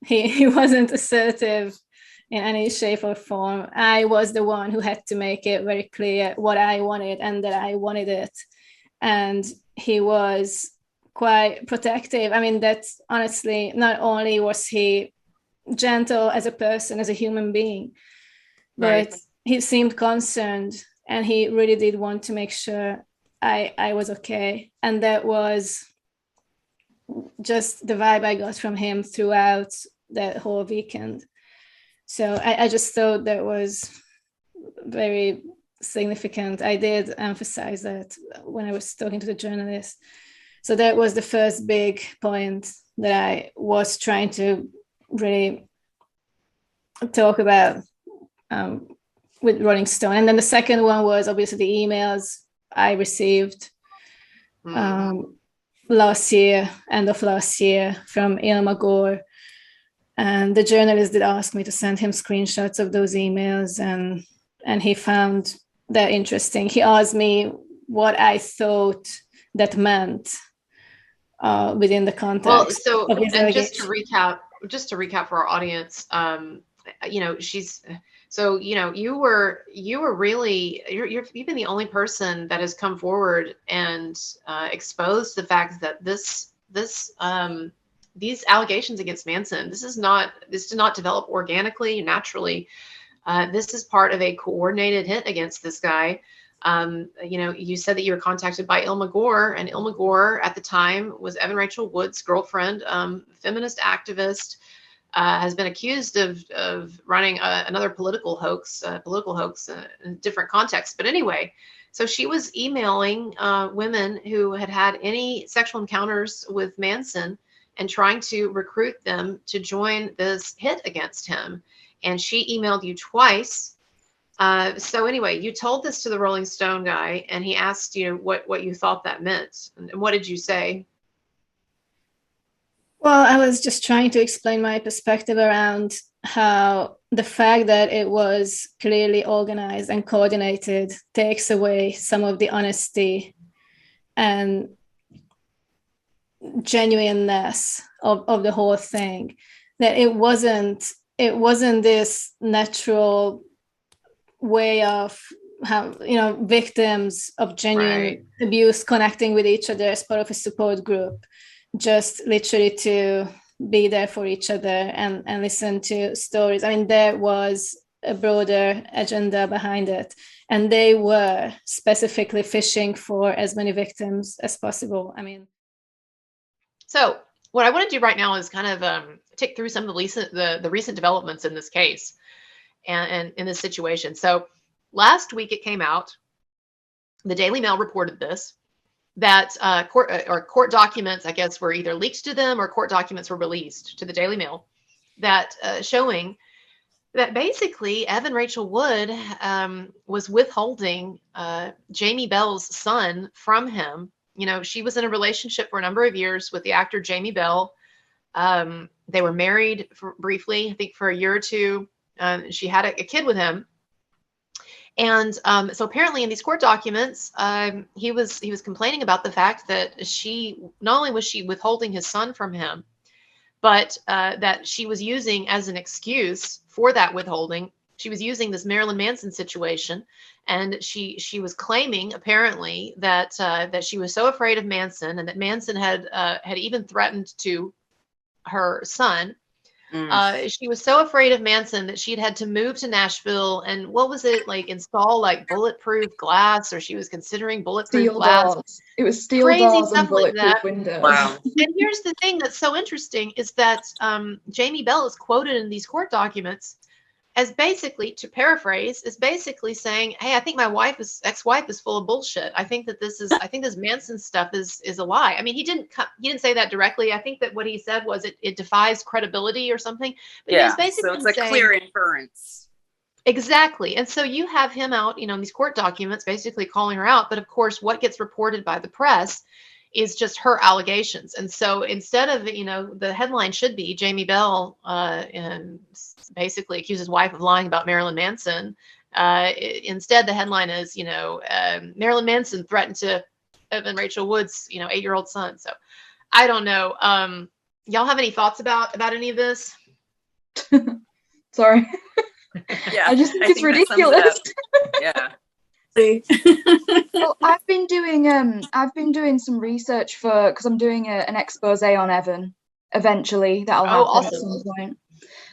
S4: He wasn't assertive in any shape or form. I was the one who had to make it very clear what I wanted and that I wanted it. And he was quite protective. I mean, that's honestly, not only was he gentle as a person, as a human being, but he seemed concerned, and he really did want to make sure I was okay. And that was just the vibe I got from him throughout that whole weekend. So I just thought that was very significant. I did emphasize that when I was talking to the journalist. So that was the first big point that I was trying to really talk about with Rolling Stone. And then the second one was obviously the emails I received last year, end of last year, from Ilma Gore. And the journalist did ask me to send him screenshots of those emails, and he found that interesting. He asked me what I thought that meant within the context.
S1: Well, so and just to recap for our audience, you've been the only person that has come forward and exposed the fact that these allegations against Manson, this did not develop organically, naturally. This is part of a coordinated hit against this guy. You said that you were contacted by Ilma Gore, and Ilma Gore at the time was Evan Rachel Wood's girlfriend, feminist activist, has been accused of running another political hoax in different contexts. But anyway, so she was emailing women who had any sexual encounters with Manson and trying to recruit them to join this hit against him. And she emailed you twice. So anyway, you told this to the Rolling Stone guy, and he asked you what you thought that meant. And what did you say?
S4: Well, I was just trying to explain my perspective around how the fact that it was clearly organized and coordinated takes away some of the honesty and genuineness of the whole thing. That it wasn't this natural way of how, victims of genuine abuse connecting with each other as part of a support group, just literally to be there for each other and listen to stories. I mean, there was a broader agenda behind it. And they were specifically fishing for as many victims as possible. I mean,
S1: so what I want to do right now is kind of tick through some of the recent developments in this case and in this situation. So last week it came out, the Daily Mail reported this, that court documents, I guess, were either leaked to them or court documents were released to the Daily Mail that showing that basically Evan Rachel Wood was withholding Jamie Bell's son from him. You know, she was in a relationship for a number of years with the actor Jamie Bell. They were married briefly, I think for a year or two. She had a kid with him. And so apparently in these court documents, he was complaining about the fact that she, not only was she withholding his son from him, but that she was using as an excuse for that withholding, she was using this Marilyn Manson situation. And she was claiming apparently that that she was so afraid of Manson, and that Manson had even threatened to her son. She was so afraid of Manson that she'd had to move to Nashville and what was it, like install like bulletproof glass, or she was considering bulletproof
S5: Steel
S1: glass.
S5: doors. It was steel
S1: Crazy
S5: doors
S1: stuff
S5: and
S1: like
S5: bulletproof
S1: that.
S5: windows.
S2: Wow.
S1: And here's the thing that's so interesting is that Jamie Bell is quoted in these court documents as basically, to paraphrase, is basically saying, "Hey, I think my ex-wife is full of bullshit. I think this Manson stuff is a lie." I mean, he didn't say that directly. I think that what he said was it defies credibility or something. But
S2: Yeah.
S1: he was basically
S2: So it's a
S1: saying,
S2: clear inference.
S1: exactly. And so you have him out, in these court documents, basically calling her out. But of course, what gets reported by the press is just her allegations. And so instead of, the headline should be Jamie Bell and basically accused his wife of lying about Marilyn Manson. Instead, the headline is, Marilyn Manson threatened to Evan Rachel Wood's, 8-year-old son. So I don't know. Y'all have any thoughts about any of this?
S5: Sorry.
S2: Yeah.
S5: I just think it's ridiculous.
S2: Yeah.
S5: Well, I've been doing some research because I'm doing an expose on Evan eventually. That'll happen
S1: awesome.
S5: at some point.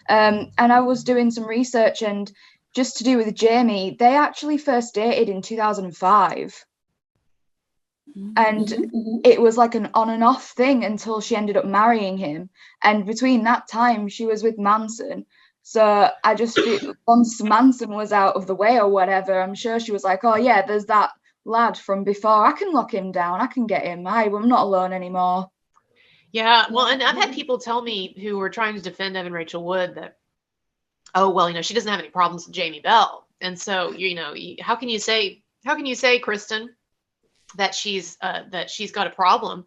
S5: And I was doing some research, and just to do with Jamie, they actually first dated in 2005. And it was like an on and off thing until she ended up marrying him. And between that time, she was with Manson. So I just feel once Manson was out of the way or whatever, I'm sure she was like, "Oh yeah, there's that lad from before. I can lock him down. I can get him. I'm not alone anymore."
S1: Yeah, well, and I've had people tell me who were trying to defend Evan Rachel Wood that, oh, well, she doesn't have any problems with Jamie Bell. And so, how can you say, Kristen, that she's got a problem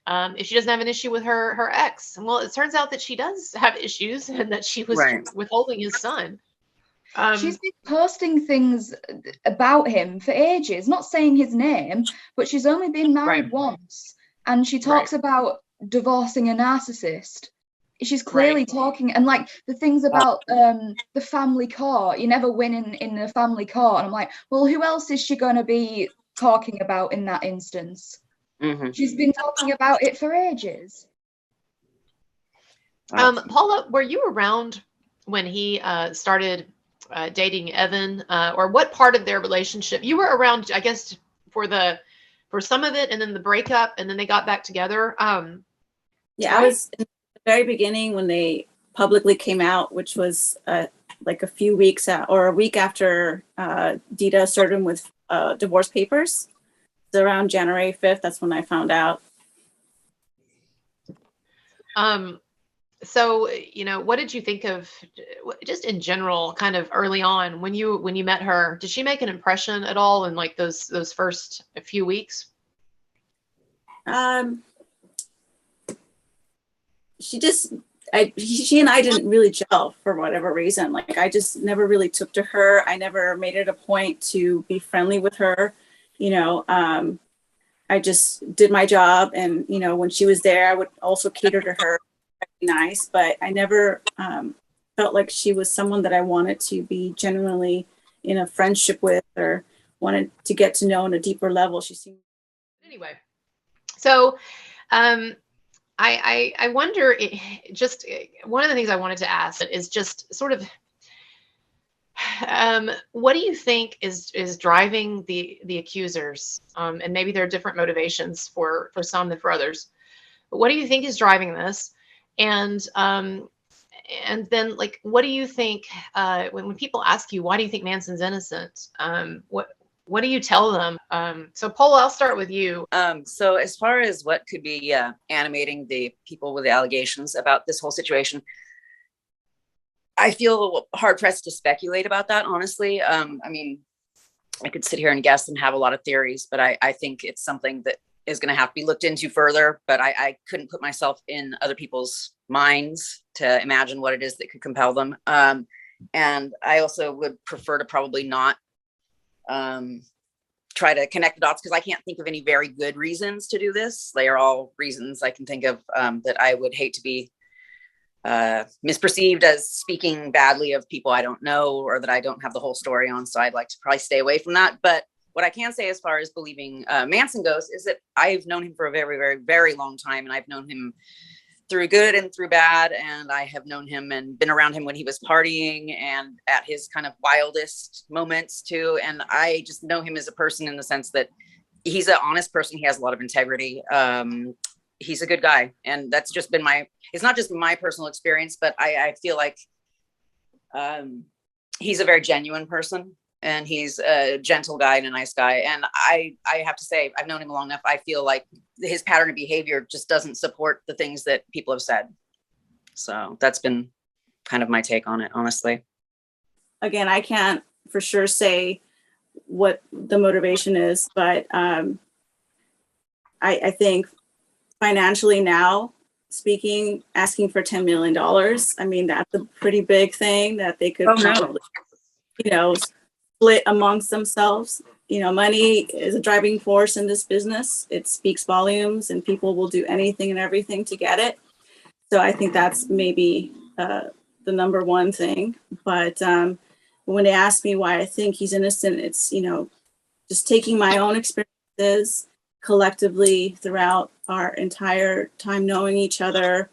S1: if she doesn't have an issue with her ex? And well, it turns out that she does have issues, and that she was withholding his son.
S5: She's been posting things about him for ages, not saying his name, but she's only been married once, and she talks about divorcing a narcissist. She's clearly talking, and like the things about the family court, you never win in the family court, and I'm like, well, who else is she going to be talking about in that instance? She's been talking about it for ages.
S1: Paula, were you around when he started dating Evan, or what part of their relationship? You were around, I guess, for some of it, and then the breakup, and then they got back together.
S3: Yeah, I was in the very beginning when they publicly came out, which was like a few weeks or a week after Dita started him with divorce papers. So around January 5th, that's when I found out.
S1: So, what did you think of, just in general, kind of early on when you met her? Did she make an impression at all in like those first few weeks?
S3: She and I didn't really gel for whatever reason. Like, I just never really took to her. I never made it a point to be friendly with her. I just did my job, and when she was there, I would also cater to her. Nice, but I never felt like she was someone that I wanted to be genuinely in a friendship with, or wanted to get to know on a deeper level. She seemed
S1: anyway. So I wonder, just one of the things I wanted to ask is just sort of, What do you think is driving the accusers? And maybe there are different motivations for some than for others. But what do you think is driving this? And then, like, what do you think when people ask you, why do you think Manson's innocent? What do you tell them? So Paula, I'll start with you.
S2: So as far as what could be animating the people with the allegations about this whole situation, I feel hard pressed to speculate about that, honestly. I mean, I could sit here and guess and have a lot of theories, but I think it's something that is going to have to be looked into further. But I couldn't put myself in other people's minds to imagine what it is that could compel them. And I also would prefer to probably not try to connect the dots, because I can't think of any very good reasons to do this. They are all reasons I can think of that I would hate to be misperceived as speaking badly of people I don't know or that I don't have the whole story on. So I'd like to probably stay away from that. But what I can say as far as believing Manson goes is that I've known him for a very, very, very long time. And I've known him through good and through bad. And I have known him and been around him when he was partying and at his kind of wildest moments too. And I just know him as a person in the sense that he's an honest person. He has a lot of integrity. He's a good guy. And that's just been it's not just my personal experience, but I feel like he's a very genuine person. And he's a gentle guy and a nice guy. And I have to say, I've known him long enough. I feel like his pattern of behavior just doesn't support the things that people have said. So that's been kind of my take on it, honestly.
S3: Again, I can't for sure say what the motivation is, but I think financially now speaking, asking for $10 million, I mean, that's a pretty big thing that they could probably, split amongst themselves. Money is a driving force in this business. It speaks volumes and people will do anything and everything to get it. So I think that's maybe the number one thing. But when they ask me why I think he's innocent, it's, just taking my own experiences collectively throughout our entire time knowing each other,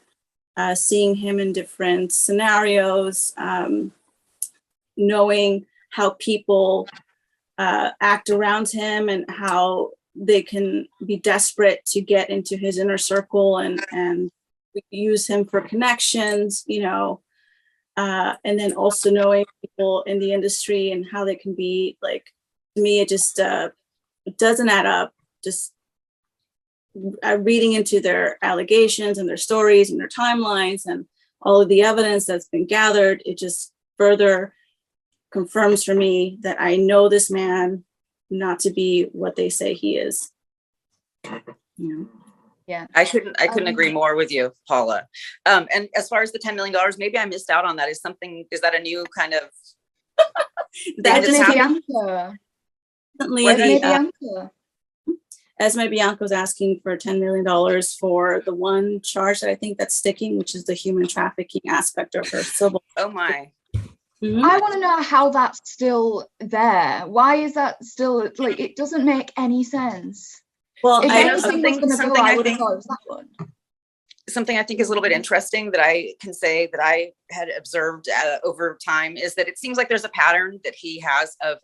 S3: seeing him in different scenarios, knowing how people act around him and how they can be desperate to get into his inner circle and use him for connections, and then also knowing people in the industry and how they can be like, to me, it just it doesn't add up. Just reading into their allegations and their stories and their timelines and all of the evidence that's been gathered, it just further confirms for me that I know this man not to be what they say he is.
S5: Yeah,
S2: I couldn't agree more with you, Paula. And as far as the $10 million, maybe I missed out on that. Is that a new kind of
S3: that
S2: just happened?
S3: Esme Bianco's asking for $10 million for the one charge that I think that's sticking, which is the human trafficking aspect of her civil.
S2: Oh my.
S3: Mm-hmm.
S5: I want to know how that's still there. Why is that still, like, it doesn't make any sense.
S3: Well,
S5: if
S3: I know
S5: anything was going to go, I would have thought it was that one.
S2: Something I think is a little bit interesting that I can say that I had observed over time is that it seems like there's a pattern that he has of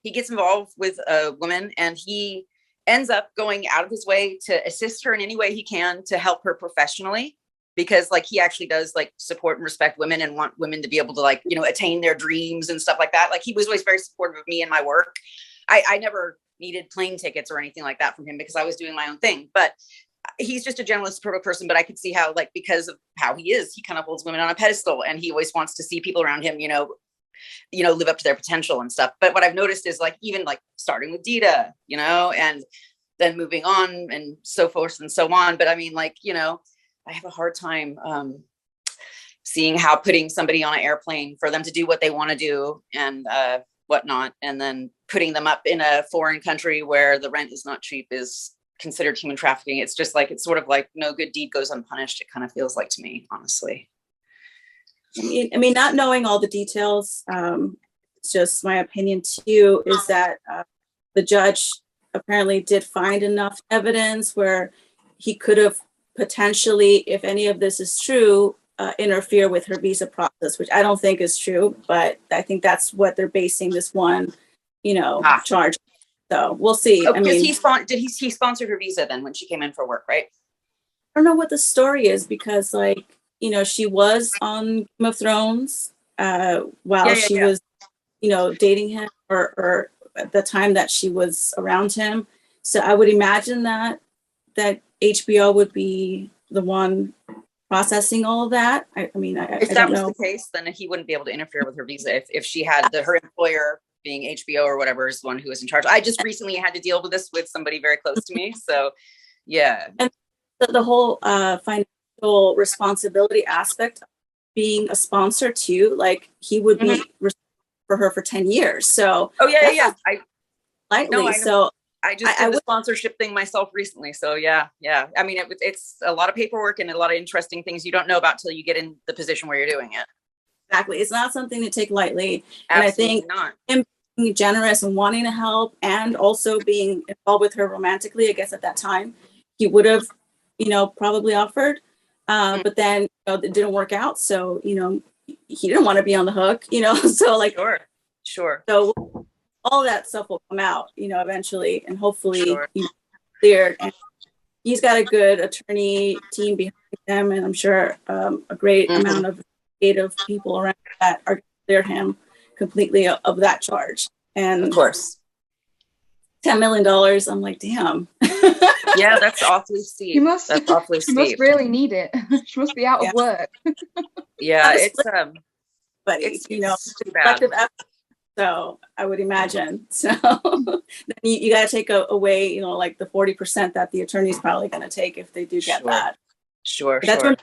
S2: he gets involved with a woman and he ends up going out of his way to assist her in any way he can to help her professionally, because like he actually does like support and respect women and want women to be able to like, attain their dreams and stuff like that. Like he was always very supportive of me and my work. I never needed plane tickets or anything like that from him because I was doing my own thing, but he's just a generous, supportive person. But I could see how, like, because of how he is, he kind of holds women on a pedestal and he always wants to see people around him, live up to their potential and stuff. But what I've noticed is like, even like starting with Dita, and then moving on and so forth and so on. But I mean, like, I have a hard time seeing how putting somebody on an airplane for them to do what they want to do and whatnot, and then putting them up in a foreign country where the rent is not cheap is considered human trafficking. It's just like, it's sort of like no good deed goes unpunished. It kind of feels like to me, honestly.
S3: I mean, not knowing all the details, it's just my opinion too, is that the judge apparently did find enough evidence where he could have potentially, if any of this is true, interfere with her visa process, which I don't think is true, but I think that's what they're basing this one, charge. So we'll see.
S2: I mean, he sponsored her visa then when she came in for work, right?
S3: I don't know what the story is because, she was on Game of Thrones while she was, dating him or at the time that she was around him. So I would imagine that HBO would be the one processing all of that. I mean,
S2: if
S3: I
S2: that
S3: don't
S2: was
S3: know.
S2: the case, then he wouldn't be able to interfere with her visa if she had her employer being HBO or whatever is the one who was in charge. I just recently had to deal with this with somebody very close to me. So yeah.
S3: And the whole financial responsibility aspect of being a sponsor too, like he would be responsible for her for 10 years. So
S2: yeah. I just did the sponsorship thing myself recently. So yeah. I mean, it's a lot of paperwork and a lot of interesting things you don't know about till you get in the position where you're doing it.
S3: Exactly. It's not something to take lightly.
S2: Absolutely
S3: and I think
S2: not.
S3: Him being generous and wanting to help and also being involved with her romantically, I guess at that time, he would have, probably offered. But then it didn't work out. So, he didn't want to be on the hook, so
S2: Sure.
S3: So all that stuff will come out, eventually, and hopefully cleared. And he's got a good attorney team behind him, and I'm sure a great amount of creative people around that are clear him completely of that charge. And
S2: of course,
S3: $10 million. I'm like, damn.
S2: Yeah, that's awfully steep. That's awfully steep.
S5: She must really need it. She must be out of work.
S2: Yeah, it's
S3: too bad.
S2: Collective
S3: effort. So I would imagine. So then you got to take away, like the 40% that the attorney's probably going to take if they do get that.
S2: Sure.
S3: That's $1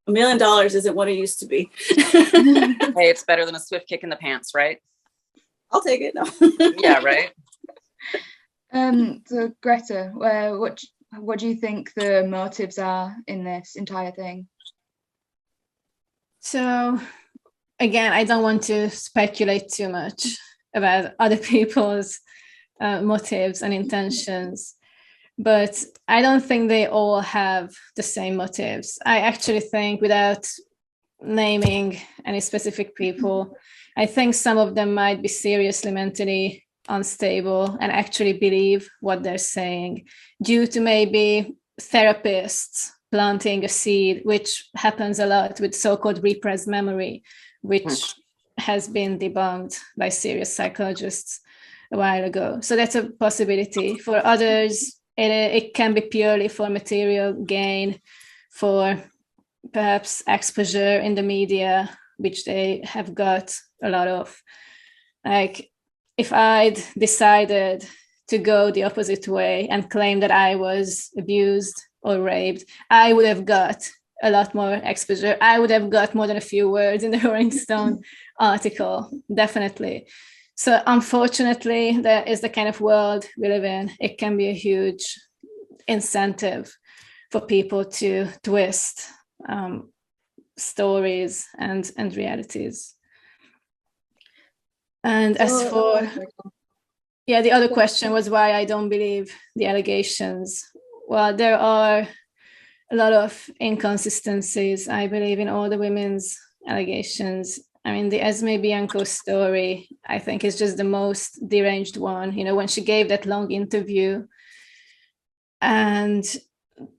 S3: million isn't what it used to be.
S2: Hey, it's better than a swift kick in the pants, right?
S3: I'll take it. No.
S2: Yeah, right.
S5: So Greta, what do you think the motives are in this entire thing?
S4: So again, I don't want to speculate too much about other people's motives and intentions, but I don't think they all have the same motives. I actually think, without naming any specific people, I think some of them might be seriously mentally unstable and actually believe what they're saying due to maybe therapists planting a seed, which happens a lot with so-called repressed memory, which has been debunked by serious psychologists a while ago. So that's a possibility. For others, it can be purely for material gain, for perhaps exposure in the media, which they have got a lot of. Like, if I'd decided to go the opposite way and claim that I was abused or raped, I would have got a lot more exposure. I would have got more than a few words in the Rolling Stone article, definitely. So unfortunately, that is the kind of world we live in. It can be a huge incentive for people to twist stories and realities. And as for, the other question was why I don't believe the allegations. Well, there are a lot of inconsistencies, I believe, in all the women's allegations. I mean, the Esme Bianco story, I think, is just the most deranged one. When she gave that long interview, and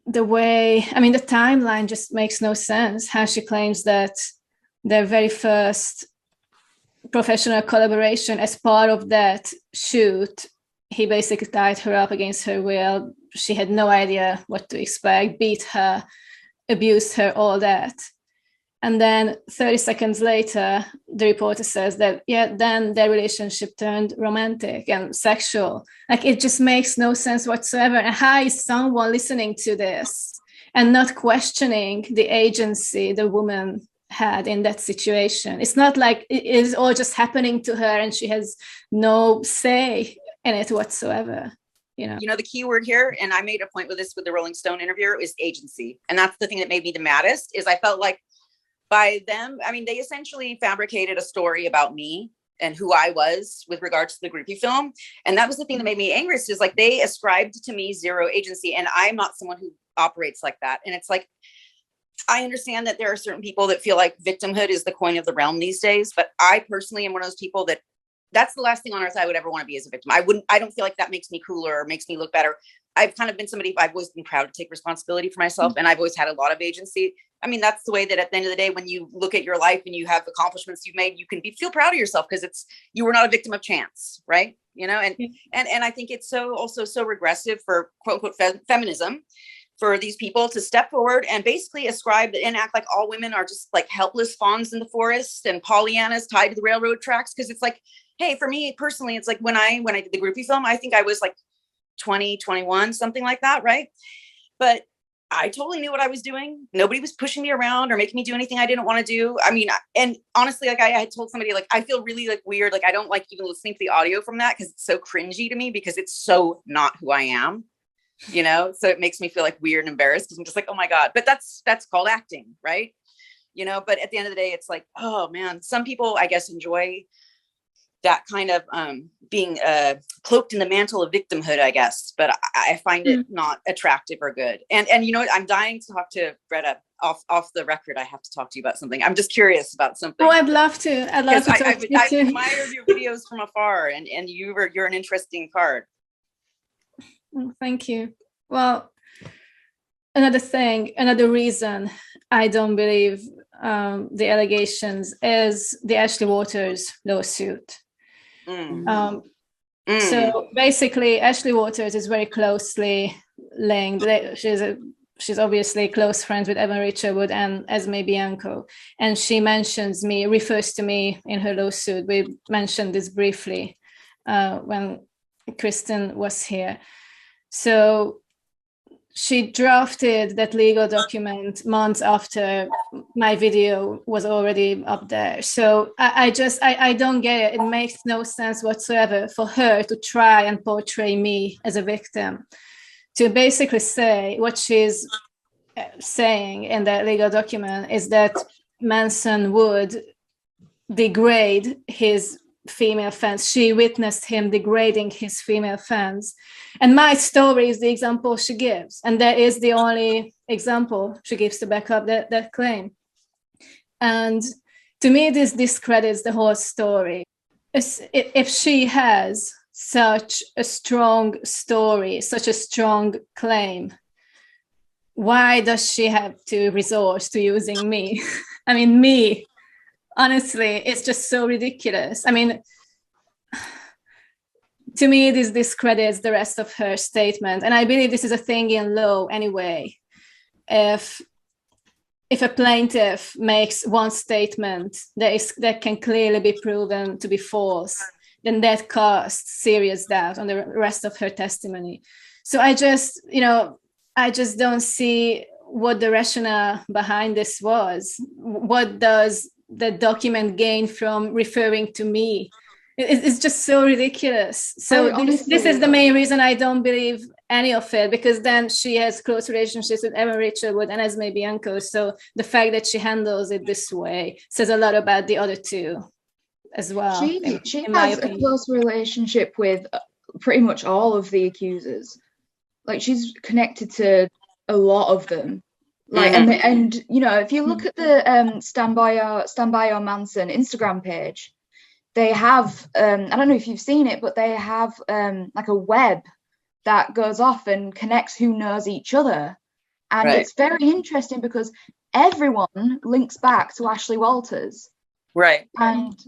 S4: the timeline just makes no sense. How she claims that their very first professional collaboration, as part of that shoot, he basically tied her up against her will. She had no idea what to expect, beat her, abused her, all that. And then 30 seconds later, the reporter says that, then their relationship turned romantic and sexual. Like, it just makes no sense whatsoever. And how is someone listening to this and not questioning the agency the woman had in that situation? It's not like it is all just happening to her and she has no say in it whatsoever.
S2: The key word here, and I made a point with this with the Rolling Stone interviewer, is agency. And that's the thing that made me the maddest, is I felt like by them, they essentially fabricated a story about me and who I was with regards to the groupie film. And that was the thing that made me angriest, is like they ascribed to me zero agency, and I'm not someone who operates like that. And it's like, I understand that there are certain people that feel like victimhood is the coin of the realm these days, but I personally am one of those people that that's the last thing on earth I would ever want to be as a victim. I don't feel like that makes me cooler or makes me look better. I've kind of been somebody, I've always been proud to take responsibility for myself, and I've always had a lot of agency. I mean, that's the way that at the end of the day, when you look at your life and you have accomplishments you've made, you can feel proud of yourself because you were not a victim of chance, right? You know, and I think it's also so regressive for quote unquote feminism, for these people to step forward and basically ascribe and act like all women are just like helpless fawns in the forest and Pollyannas tied to the railroad tracks. Cause it's like, hey, for me personally, it's like when I did the groupie film, I think I was like 20, 21, something like that. Right. But I totally knew what I was doing. Nobody was pushing me around or making me do anything I didn't want to do. I mean, and honestly, like I had told somebody, like, I feel really like weird. Like I don't like even listening to the audio from that because it's so cringy to me because it's so not who I am. You know, so it makes me feel like weird and embarrassed because I'm just like, oh my God, but that's called acting, right? You know, but at the end of the day, it's like, oh man, some people I guess enjoy that kind of being cloaked in the mantle of victimhood, I guess, but I find it not attractive or good. And you know what, I'm dying to talk to Greta off the record. I have to talk to you about something. I'm just curious about something.
S4: Oh, I'd love to talk to you too.
S2: I admired your videos from afar, and you're an interesting card.
S4: Thank you. Well, another reason I don't believe the allegations is the Ashley Waters lawsuit. So basically, Ashley Waters is very closely linked. She's obviously close friends with Evan Rachel Wood and Esme Bianco, and she refers to me in her lawsuit. We mentioned this briefly when Kristen was here. So she drafted that legal document months after my video was already up there. So I don't get it. It makes no sense whatsoever for her to try and portray me as a victim, to basically say what she's saying in that legal document is that Manson would degrade his female fans. She witnessed him degrading his female fans. And my story is the example she gives. And that is the only example she gives to back up that claim. And to me, this discredits the whole story. If she has such a strong story, such a strong claim, why does she have to resort to using me? I mean, me. Honestly, it's just so ridiculous. I mean, to me, this discredits the rest of her statement. And I believe this is a thing in law anyway. If a plaintiff makes one statement that can clearly be proven to be false, then that casts serious doubt on the rest of her testimony. So I just don't see what the rationale behind this was. What does the document gain from referring to me? It's just so ridiculous. So this is the main reason I don't believe any of it, because then she has close relationships with Evan Rachel Wood and Esme Bianco. So the fact that she handles it this way says a lot about the other two as well.
S5: She has a close relationship with pretty much all of the accusers. Like, she's connected to a lot of them. Like, and you know, if you look at the Stand By Your Manson Instagram page, they have I don't know if you've seen it, but they have like a web that goes off and connects who knows each other. And it's very interesting because everyone links back to Ashley Walters.
S2: Right.
S5: And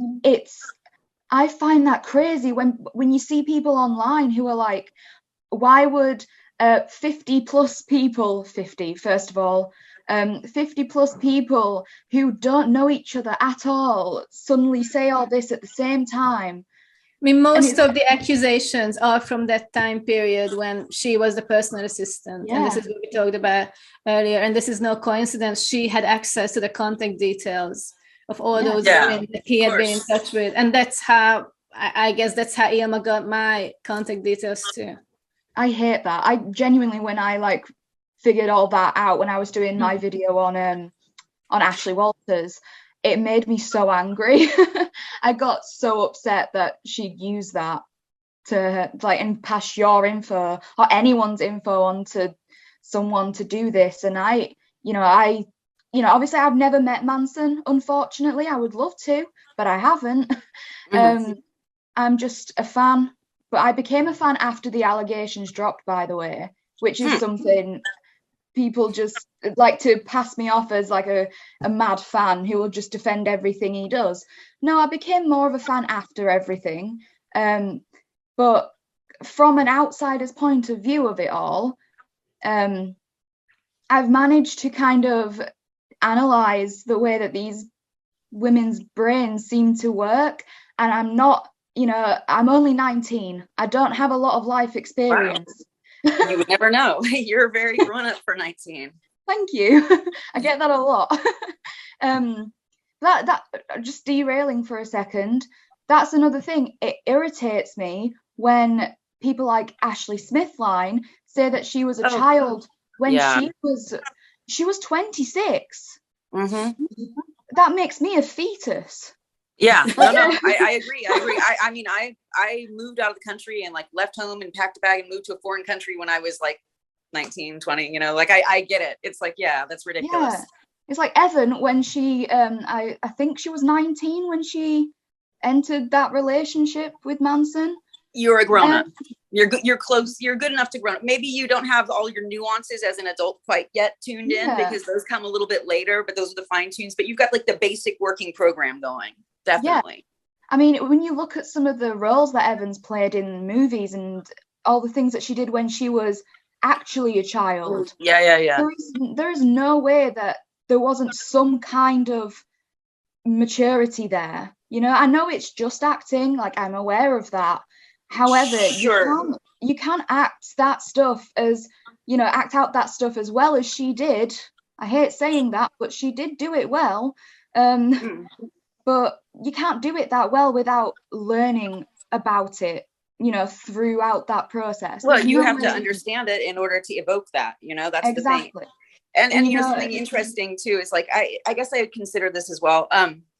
S5: I find that crazy when you see people online who are like, why would 50 plus people who don't know each other at all suddenly say all this at the same time?
S4: I mean, most of the accusations are from that time period when she was the personal assistant. Yeah. And this is what we talked about earlier. And this is no coincidence. She had access to the contact details of all those women that he had been in touch with. And that's how, I guess that's how Ilma got my contact details too.
S5: I hate that. I genuinely, when I figured all that out when I was doing my video on Ashley Walters, it made me so angry. I got so upset that she'd use that to and pass your info or anyone's info on to someone to do this. And I you know, obviously I've never met Manson, unfortunately. I would love to, but I haven't. I'm just a fan, but I became a fan after the allegations dropped, by the way, which is something people just like to pass me off as like a mad fan who will just defend everything he does. No, I became more of a fan after everything. But from an outsider's point of view of it all, I've managed to kind of analyze the way that these women's brains seem to work. And I'm not, you know, I'm only 19. I don't have a lot of life experience.
S2: Wow. You would never know. You're very grown up for 19.
S5: Thank you. I get that a lot. That just derailing for a second. That's another thing. It irritates me when people like Ashley Smithline say that she was a child when she was 26. That makes me a fetus.
S2: Yeah, no, I agree. I mean, I moved out of the country and like left home and packed a bag and moved to a foreign country when I was like 19, 20, you know, like I get it. It's like, yeah, that's ridiculous.
S5: Yeah. It's like Evan when she, I think she was 19 when she entered that relationship with Manson.
S2: You're a grown up. You're close. You're good enough to grow up. Maybe you don't have all your nuances as an adult quite yet tuned in because those come a little bit later, but those are the fine tunes. But you've got like the basic working program going. Definitely.
S5: Yeah. I mean, when you look at some of the roles that Evans played in movies and all the things that she did when she was actually a child.
S2: Yeah.
S5: There is no way that there wasn't some kind of maturity there. You know, I know it's just acting, like I'm aware of that. However, you can't act that stuff as, you know, act out that stuff as well as she did. I hate saying that, but she did do it well. But you can't do it that well without learning about it, you know, throughout that process.
S2: Well, you have to understand it in order to evoke that, you know, that's
S5: exactly.
S2: the thing. And you know, something interesting too is like, I guess I would consider this as well.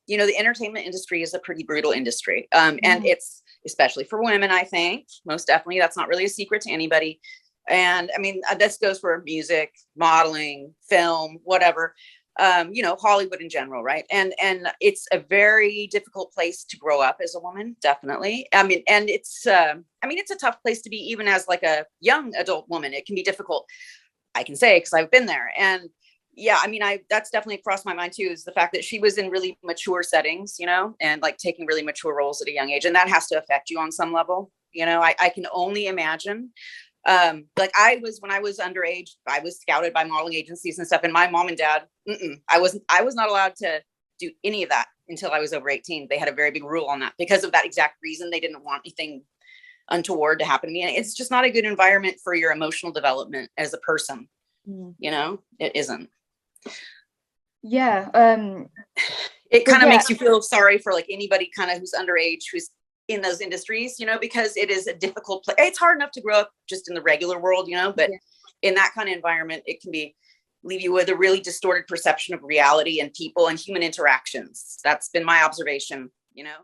S2: You know, the entertainment industry is a pretty brutal industry. And it's especially for women, I think, most definitely. That's not really a secret to anybody. And I mean, this goes for music, modeling, film, whatever. You know, Hollywood in general, right? And it's a very difficult place to grow up as a woman, definitely. I mean, and it's a tough place to be even as like a young adult woman. It can be difficult, I can say, because I've been there. And yeah, I mean, that's definitely crossed my mind too, is the fact that she was in really mature settings, you know, and like taking really mature roles at a young age. And that has to affect you on some level. You know, I can only imagine. Like when I was underage, I was scouted by modeling agencies and stuff, and my mom and dad, I was not allowed to do any of that until I was over 18. They had a very big rule on that because of that exact reason. They didn't want anything untoward to happen to me. And it's just not a good environment for your emotional development as a person. You know, it isn't.
S5: Yeah.
S2: It kind of makes you feel sorry for like anybody kind of who's underage, who's in those industries, you know, because it is a difficult place. It's hard enough to grow up just in the regular world, you know, but in that kind of environment, it can leave you with a really distorted perception of reality and people and human interactions. That's been my observation, you know.